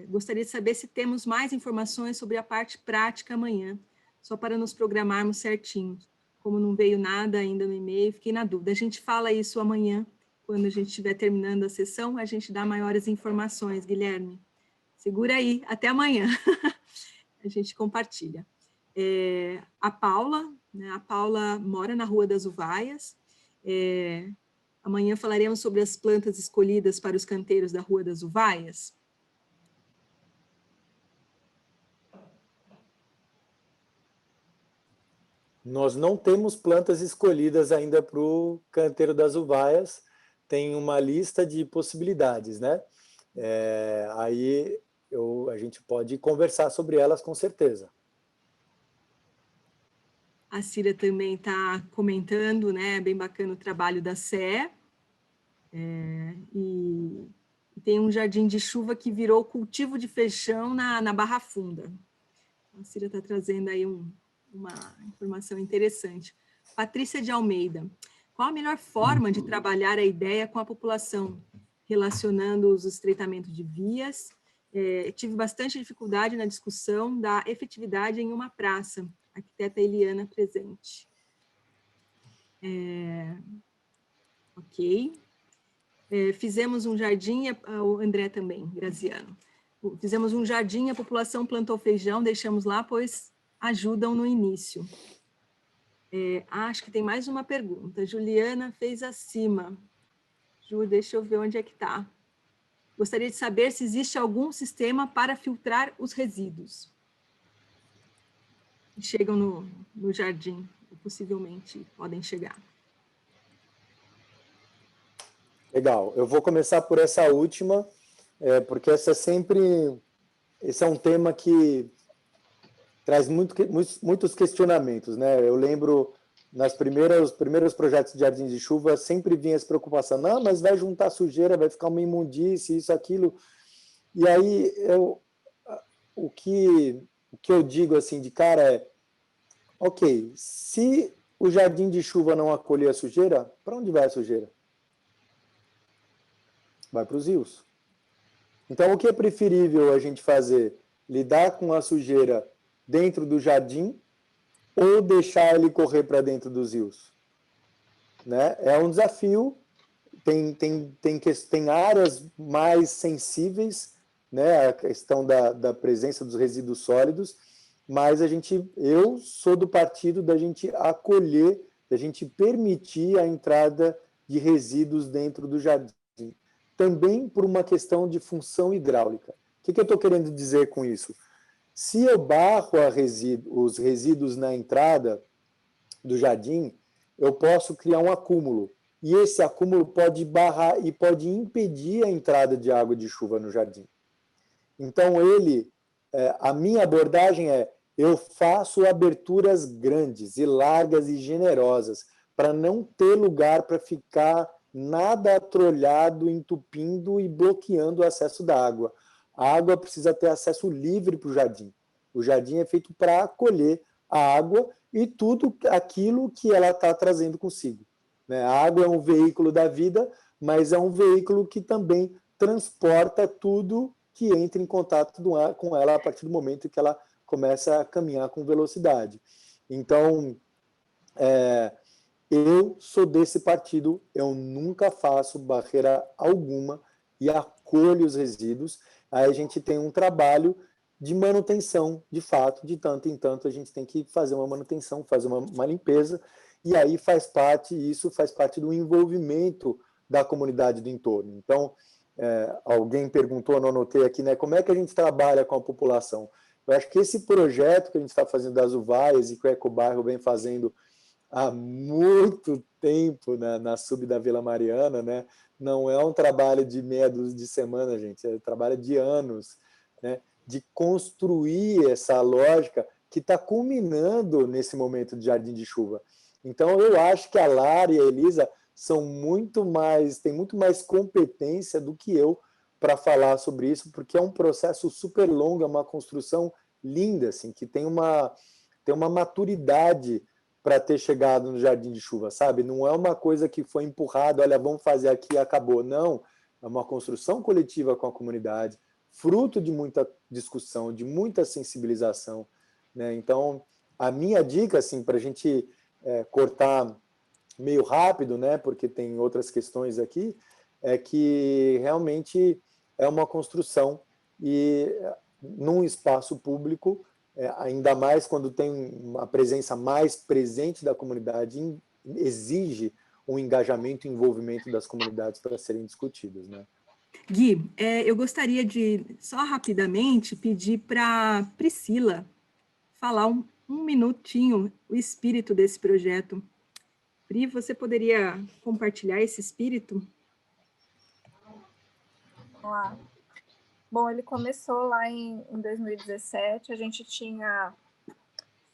gostaria de saber se temos mais informações sobre a parte prática amanhã, só para nos programarmos certinho. Como não veio nada ainda no e-mail, fiquei na dúvida. A gente fala isso amanhã, quando a gente estiver terminando a sessão, a gente dá maiores informações, Guilherme. Segura aí, até amanhã. A gente compartilha. A Paula, né, a Paula mora na Rua das Uvaias. Amanhã falaremos sobre as plantas escolhidas para os canteiros da Rua das Uvaias. Nós não temos plantas escolhidas ainda para o canteiro das Uvaias, tem uma lista de possibilidades, né? Aí a gente pode conversar sobre elas com certeza. A Cira também está comentando, né? Bem bacana o trabalho da CE. E tem um jardim de chuva que virou cultivo de feijão na Barra Funda. A Cira está trazendo aí uma informação interessante. Patrícia de Almeida. Qual a melhor forma de trabalhar a ideia com a população, relacionando os estreitamentos de vias? Tive bastante dificuldade na discussão da efetividade em uma praça. Arquiteta Eliana presente. Ok. Fizemos um jardim, o André também, Graziano. Fizemos um jardim, a população plantou feijão, deixamos lá, pois ajudam no início. Acho que tem mais uma pergunta. Juliana fez acima. Ju, deixa eu ver onde é que está. Gostaria de saber se existe algum sistema para filtrar os resíduos que chegam no jardim, ou possivelmente podem chegar. Legal, eu vou começar por essa última, porque esse é um tema que traz muitos questionamentos, né? Eu lembro, nos primeiros projetos de jardins de chuva, sempre vinha essa preocupação, não, mas vai juntar sujeira, vai ficar uma imundície, isso, aquilo. E aí, o que eu digo assim de cara é, ok, se o jardim de chuva não acolher a sujeira, para onde vai a sujeira? Vai para os rios. Então, o que é preferível a gente fazer? Lidar com a sujeira dentro do jardim ou deixar ele correr para dentro dos rios? Né? É um desafio, tem áreas mais sensíveis, né? A questão da presença dos resíduos sólidos, mas eu sou do partido da gente acolher, da gente permitir a entrada de resíduos dentro do jardim. Também por uma questão de função hidráulica. O que eu estou querendo dizer com isso? Se eu barro os resíduos na entrada do jardim, eu posso criar um acúmulo. E esse acúmulo pode barrar e pode impedir a entrada de água de chuva no jardim. Então, a minha abordagem eu faço aberturas grandes e largas e generosas, para não ter lugar para ficar nada atrolhado, entupindo e bloqueando o acesso da água. A água precisa ter acesso livre para o jardim. O jardim é feito para acolher a água e tudo aquilo que ela está trazendo consigo. Né? A água é um veículo da vida, mas é um veículo que também transporta tudo que entra em contato com ela a partir do momento que ela começa a caminhar com velocidade. Então, eu sou desse partido, eu nunca faço barreira alguma e acolho os resíduos. Aí a gente tem um trabalho de manutenção, de fato, de tanto em tanto a gente tem que fazer uma manutenção, fazer uma limpeza, e aí isso faz parte do envolvimento da comunidade do entorno. Então, alguém perguntou, não anotei aqui, né, como é que a gente trabalha com a população? Eu acho que esse projeto que a gente está fazendo das Uvaias e que o Ecobairro vem fazendo há muito tempo, né, na sub da Vila Mariana, né? Não é um trabalho de meia dúzia de semana, gente, é um trabalho de anos, né, de construir essa lógica que está culminando nesse momento de jardim de chuva. Então, eu acho que a Lara e a Elisa têm muito mais competência do que eu para falar sobre isso, porque é um processo super longo, é uma construção linda, assim, que tem uma maturidade para ter chegado no Jardim de Chuva, sabe? Não é uma coisa que foi empurrada, olha, vamos fazer aqui e acabou. Não, é uma construção coletiva com a comunidade, fruto de muita discussão, de muita sensibilização, né? Então, a minha dica, assim, para a gente cortar meio rápido, né, porque tem outras questões aqui, é que realmente é uma construção e num espaço público, ainda mais quando tem uma presença mais presente da comunidade, exige um engajamento e envolvimento das comunidades para serem discutidas, né? Gui, eu gostaria de, só rapidamente, pedir para Priscila falar um minutinho o espírito desse projeto. Pri, você poderia compartilhar esse espírito? Vamos lá. Bom, ele começou lá em 2017, a gente tinha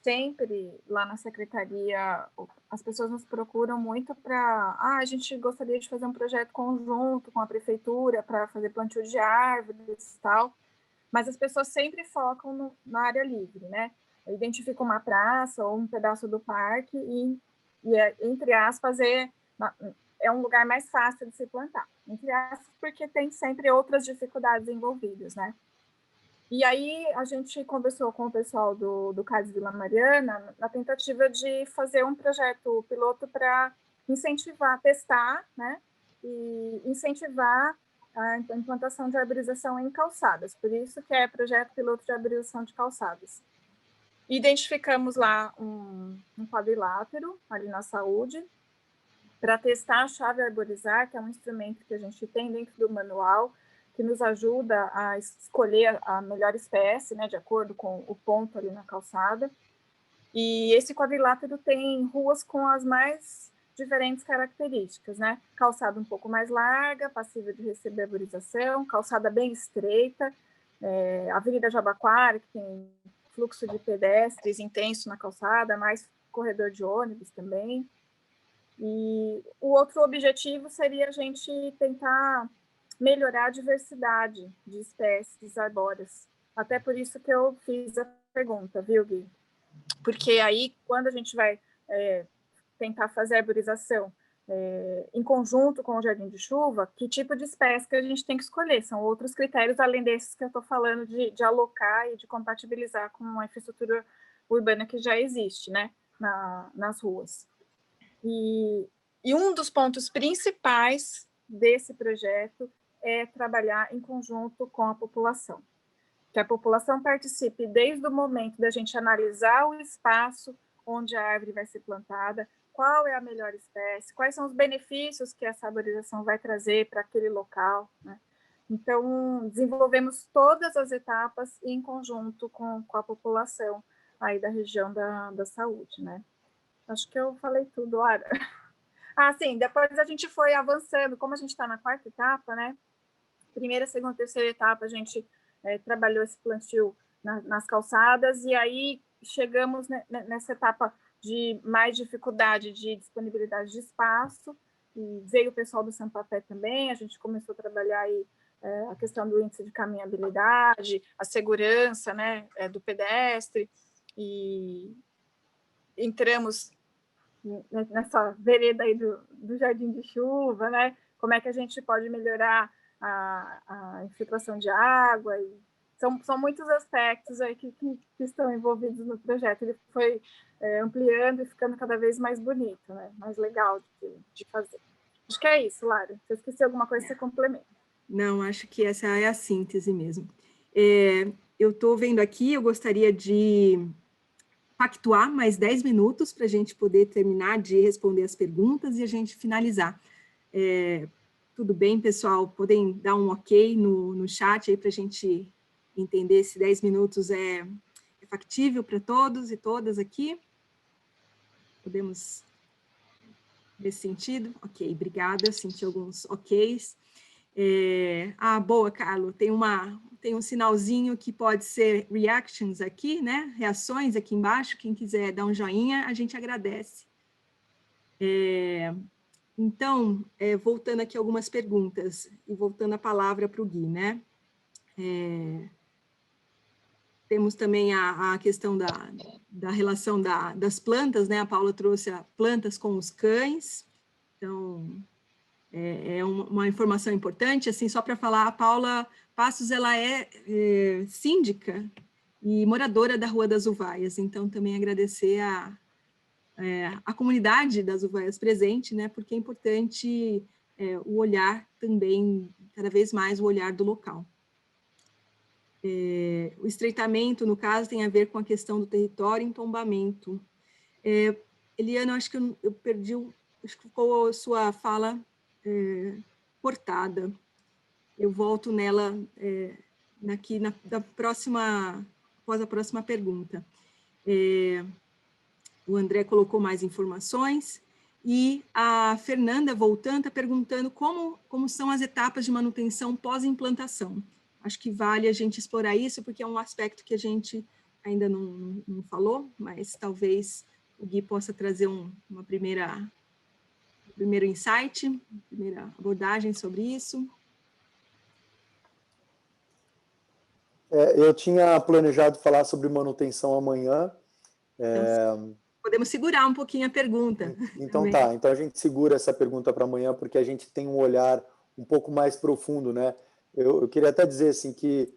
sempre lá na secretaria, as pessoas nos procuram muito para, a gente gostaria de fazer um projeto conjunto com a prefeitura para fazer plantio de árvores e tal, mas as pessoas sempre focam na área livre, né? Identifica uma praça ou um pedaço do parque e entre aspas, é um lugar mais fácil de se plantar, entre aspas, porque tem sempre outras dificuldades envolvidas, né? E aí a gente conversou com o pessoal do CADES Vila Mariana na tentativa de fazer um projeto piloto para incentivar, testar, né? E incentivar a implantação de arborização em calçadas. Por isso que é projeto piloto de arborização de calçadas. Identificamos lá um quadrilátero ali na saúde para testar a chave arborizar, que é um instrumento que a gente tem dentro do manual, que nos ajuda a escolher a melhor espécie, né, de acordo com o ponto ali na calçada. E esse quadrilátero tem ruas com as mais diferentes características, né? Calçada um pouco mais larga, passível de receber arborização, calçada bem estreita, Avenida Jabaquara, que tem fluxo de pedestres intenso na calçada, mais corredor de ônibus também. E o outro objetivo seria a gente tentar melhorar a diversidade de espécies arbóreas. Até por isso que eu fiz a pergunta, viu, Gui? Porque aí, quando a gente vai tentar fazer a arborização em conjunto com o Jardim de Chuva, que tipo de espécie que a gente tem que escolher? São outros critérios, além desses que eu estou falando, de alocar e de compatibilizar com a infraestrutura urbana que já existe, né, nas ruas. E um dos pontos principais desse projeto é trabalhar em conjunto com a população. Que a população participe desde o momento da gente analisar o espaço onde a árvore vai ser plantada, qual é a melhor espécie, quais são os benefícios que essa arborização vai trazer para aquele local, né? Então, desenvolvemos todas as etapas em conjunto com a população aí da região da saúde, né? Acho que eu falei tudo, Lara. Sim, depois a gente foi avançando, como a gente está na quarta etapa, né? Primeira, segunda, terceira etapa, a gente trabalhou esse plantio nas calçadas, e aí chegamos nessa etapa de mais dificuldade de disponibilidade de espaço, e veio o pessoal do Sampapé também, a gente começou a trabalhar aí a questão do índice de caminhabilidade, a segurança, né, do pedestre, e entramos nessa vereda aí do Jardim de Chuva, né? Como é que a gente pode melhorar a infiltração de água? E são muitos aspectos aí que estão envolvidos no projeto. Ele foi ampliando e ficando cada vez mais bonito, né? Mais legal de fazer. Acho que é isso, Lara. Se eu esqueci alguma coisa, você complementa. Não, acho que essa é a síntese mesmo. Eu estou vendo aqui, eu gostaria de pactuar mais 10 minutos para a gente poder terminar de responder as perguntas e a gente finalizar. Tudo bem, pessoal? Podem dar um ok no chat aí para a gente entender se 10 minutos é factível para todos e todas aqui? Podemos nesse sentido? Ok, obrigada, senti alguns oks. Boa, Carlos, tem um sinalzinho que pode ser reactions aqui, né? Reações aqui embaixo, quem quiser dar um joinha, a gente agradece. Então, voltando aqui algumas perguntas, e voltando a palavra para o Gui, né? Temos também a questão da relação das plantas, né? A Paula trouxe as plantas com os cães, então, é uma informação importante, assim, só para falar, a Paula Passos, ela é síndica e moradora da Rua das Uvaias, então também agradecer a comunidade das Uvaias presente, né, porque é importante o olhar também, cada vez mais o olhar do local. O estreitamento, no caso, tem a ver com a questão do território em tombamento. Eliana, acho que eu perdi, acho que ficou a sua fala cortada. Eu volto nela após a próxima pergunta. O André colocou mais informações e a Fernanda, voltando, está perguntando como são as etapas de manutenção pós-implantação. Acho que vale a gente explorar isso, porque é um aspecto que a gente ainda não falou, mas talvez o Gui possa trazer uma primeiro insight, primeira abordagem sobre isso. Eu tinha planejado falar sobre manutenção amanhã. Então, podemos segurar um pouquinho a pergunta. Então também. tá, então a gente segura essa pergunta para amanhã, porque a gente tem um olhar um pouco mais profundo, né? Eu queria até dizer assim que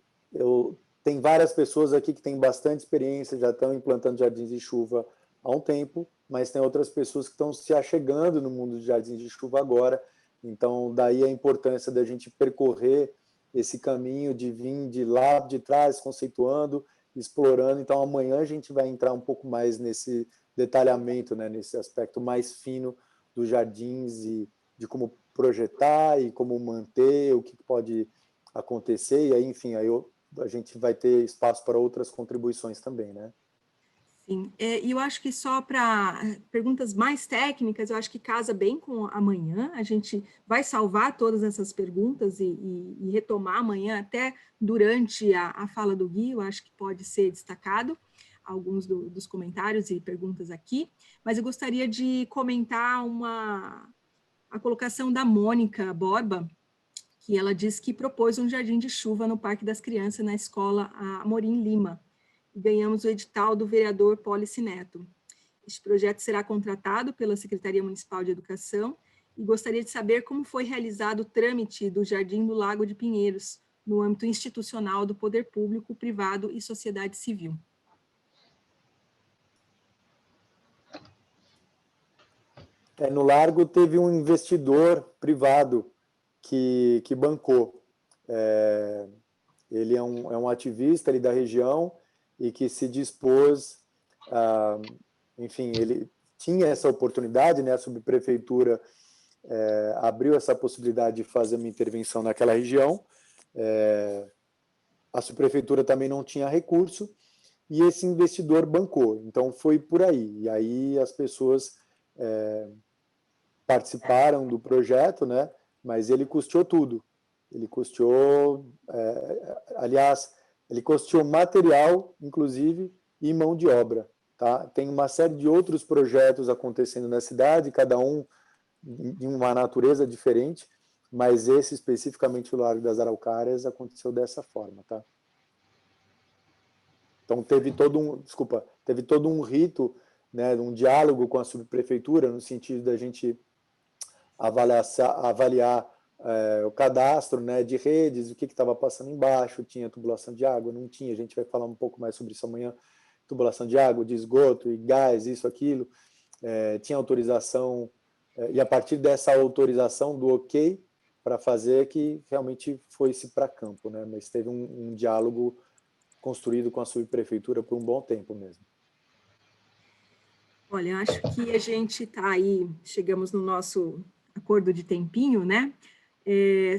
tem várias pessoas aqui que têm bastante experiência, já estão implantando jardins de chuva há um tempo, mas tem outras pessoas que estão se achegando no mundo de jardins de chuva agora, então daí a importância da gente percorrer esse caminho de vir de lá de trás, conceituando, explorando. Então amanhã a gente vai entrar um pouco mais nesse detalhamento, né, nesse aspecto mais fino dos jardins e de como projetar e como manter, o que pode acontecer, e aí, enfim, a gente vai ter espaço para outras contribuições também, né? Sim, e eu acho que só para perguntas mais técnicas, eu acho que casa bem com amanhã, a gente vai salvar todas essas perguntas e retomar amanhã, até durante a fala do Gui, eu acho que pode ser destacado alguns dos comentários e perguntas aqui, mas eu gostaria de comentar a colocação da Mônica Borba, que ela diz que propôs um jardim de chuva no Parque das Crianças, na escola Amorim Lima, e ganhamos o edital do vereador Pólice Neto. Este projeto será contratado pela Secretaria Municipal de Educação e gostaria de saber como foi realizado o trâmite do Jardim do Lago de Pinheiros, no âmbito institucional do poder público, privado e sociedade civil. No Largo teve um investidor privado que bancou. Ele é um ativista ali da região e que se dispôs, enfim, ele tinha essa oportunidade, né? A subprefeitura abriu essa possibilidade de fazer uma intervenção naquela região, a subprefeitura também não tinha recurso e esse investidor bancou, então foi por aí, e aí as pessoas participaram do projeto, né? Mas ele custeou tudo, ele custeou, aliás, ele custeou material, inclusive, e mão de obra. Tá? Tem uma série de outros projetos acontecendo na cidade, cada um de uma natureza diferente, mas esse especificamente o Largo das Araucárias aconteceu dessa forma. Tá? Então teve todo um rito, né, um diálogo com a subprefeitura, no sentido da gente avaliar o cadastro, né, de redes, o que estava passando embaixo, tinha tubulação de água, não tinha, a gente vai falar um pouco mais sobre isso amanhã, tubulação de água, de esgoto e gás, isso, aquilo, tinha autorização, e a partir dessa autorização do ok, para fazer que realmente foi-se para campo, né, mas teve um diálogo construído com a subprefeitura por um bom tempo mesmo. Olha, acho que a gente está aí, chegamos no nosso acordo de tempinho, né?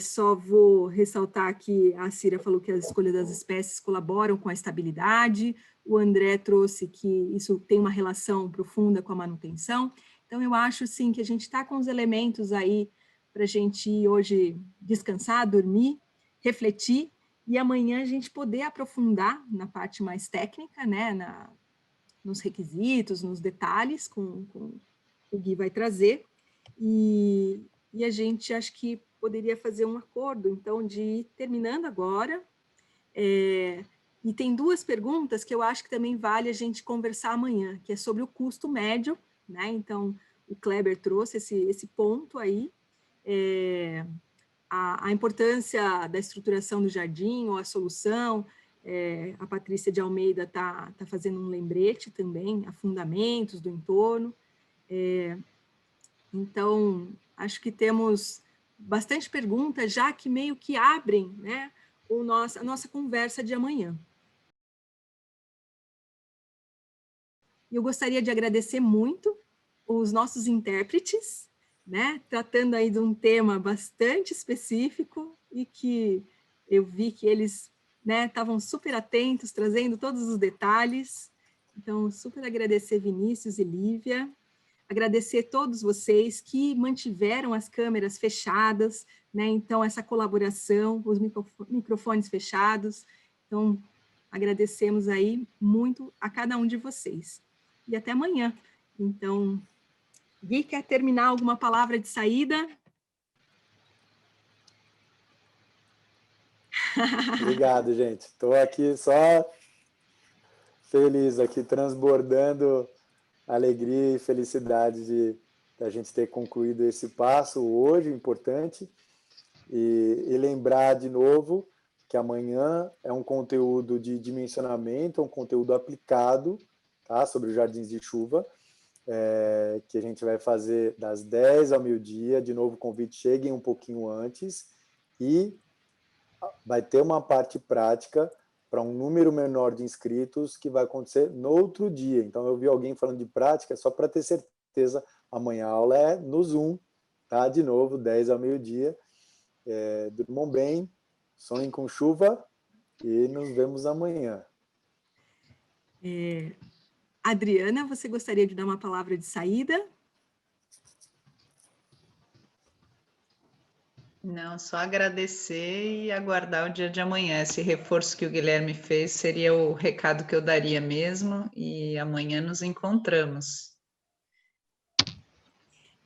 Só vou ressaltar que a Cira falou que a escolha das espécies colaboram com a estabilidade, o André trouxe que isso tem uma relação profunda com a manutenção, então eu acho sim que a gente está com os elementos aí para a gente hoje descansar, dormir, refletir, e amanhã a gente poder aprofundar na parte mais técnica, né, nos requisitos, nos detalhes, com o Gui vai trazer, e a gente acho que poderia fazer um acordo, então, de ir terminando agora. E tem duas perguntas que eu acho que também vale a gente conversar amanhã, que é sobre o custo médio, né? Então, o Kleber trouxe esse ponto aí, a importância da estruturação do jardim, ou a solução, a Patrícia de Almeida está fazendo um lembrete também, a fundamentos do entorno. Então, acho que temos bastante perguntas, já que meio que abrem, né, a nossa conversa de amanhã. Eu gostaria de agradecer muito os nossos intérpretes, né, tratando aí de um tema bastante específico e que eu vi que eles, né, estavam super atentos, trazendo todos os detalhes. Então, super agradecer Vinícius e Lívia. Agradecer a todos vocês que mantiveram as câmeras fechadas, né? Então, essa colaboração, os microfones fechados. Então, agradecemos aí muito a cada um de vocês. E até amanhã. Então, Gui, quer terminar alguma palavra de saída? Obrigado, gente. Estou aqui só feliz, aqui transbordando alegria e felicidade de a gente ter concluído esse passo hoje, importante, e lembrar de novo que amanhã é um conteúdo de dimensionamento, um conteúdo aplicado, tá, sobre os jardins de chuva, que a gente vai fazer das 10 ao meio-dia. De novo, o convite, cheguem um pouquinho antes, e vai ter uma parte prática para um número menor de inscritos que vai acontecer no outro dia. Então, eu vi alguém falando de prática, só para ter certeza, amanhã a aula é no Zoom, tá? De novo, 10 ao meio-dia. Durmam bem, sonhem com chuva e nos vemos amanhã. Adriana, você gostaria de dar uma palavra de saída? Não, só agradecer e aguardar o dia de amanhã. Esse reforço que o Guilherme fez seria o recado que eu daria mesmo, e amanhã nos encontramos.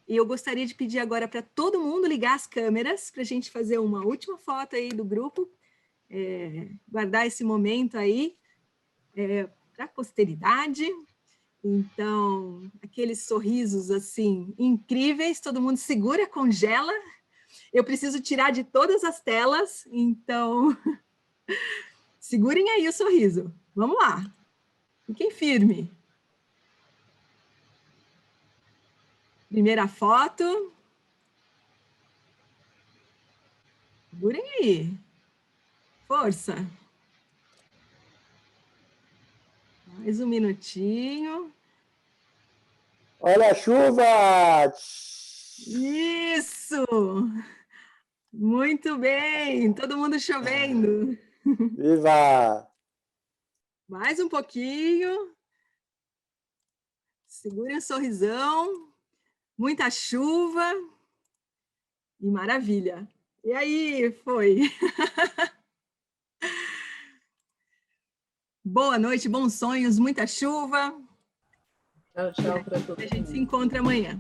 E eu gostaria de pedir agora para todo mundo ligar as câmeras, para a gente fazer uma última foto aí do grupo, guardar esse momento aí para a posteridade. Então, aqueles sorrisos assim incríveis, todo mundo segura, congela. Eu preciso tirar de todas as telas, então segurem aí o sorriso. Vamos lá. Fiquem firme. Primeira foto. Segurem aí. Força. Mais um minutinho. Olha a chuva! Isso! Muito bem! Todo mundo chovendo. Viva! Mais um pouquinho. Segurem o sorrisão. Muita chuva. E maravilha. E aí, foi. Boa noite, bons sonhos, muita chuva. Tchau, tchau para todo mundo. A gente se encontra amanhã.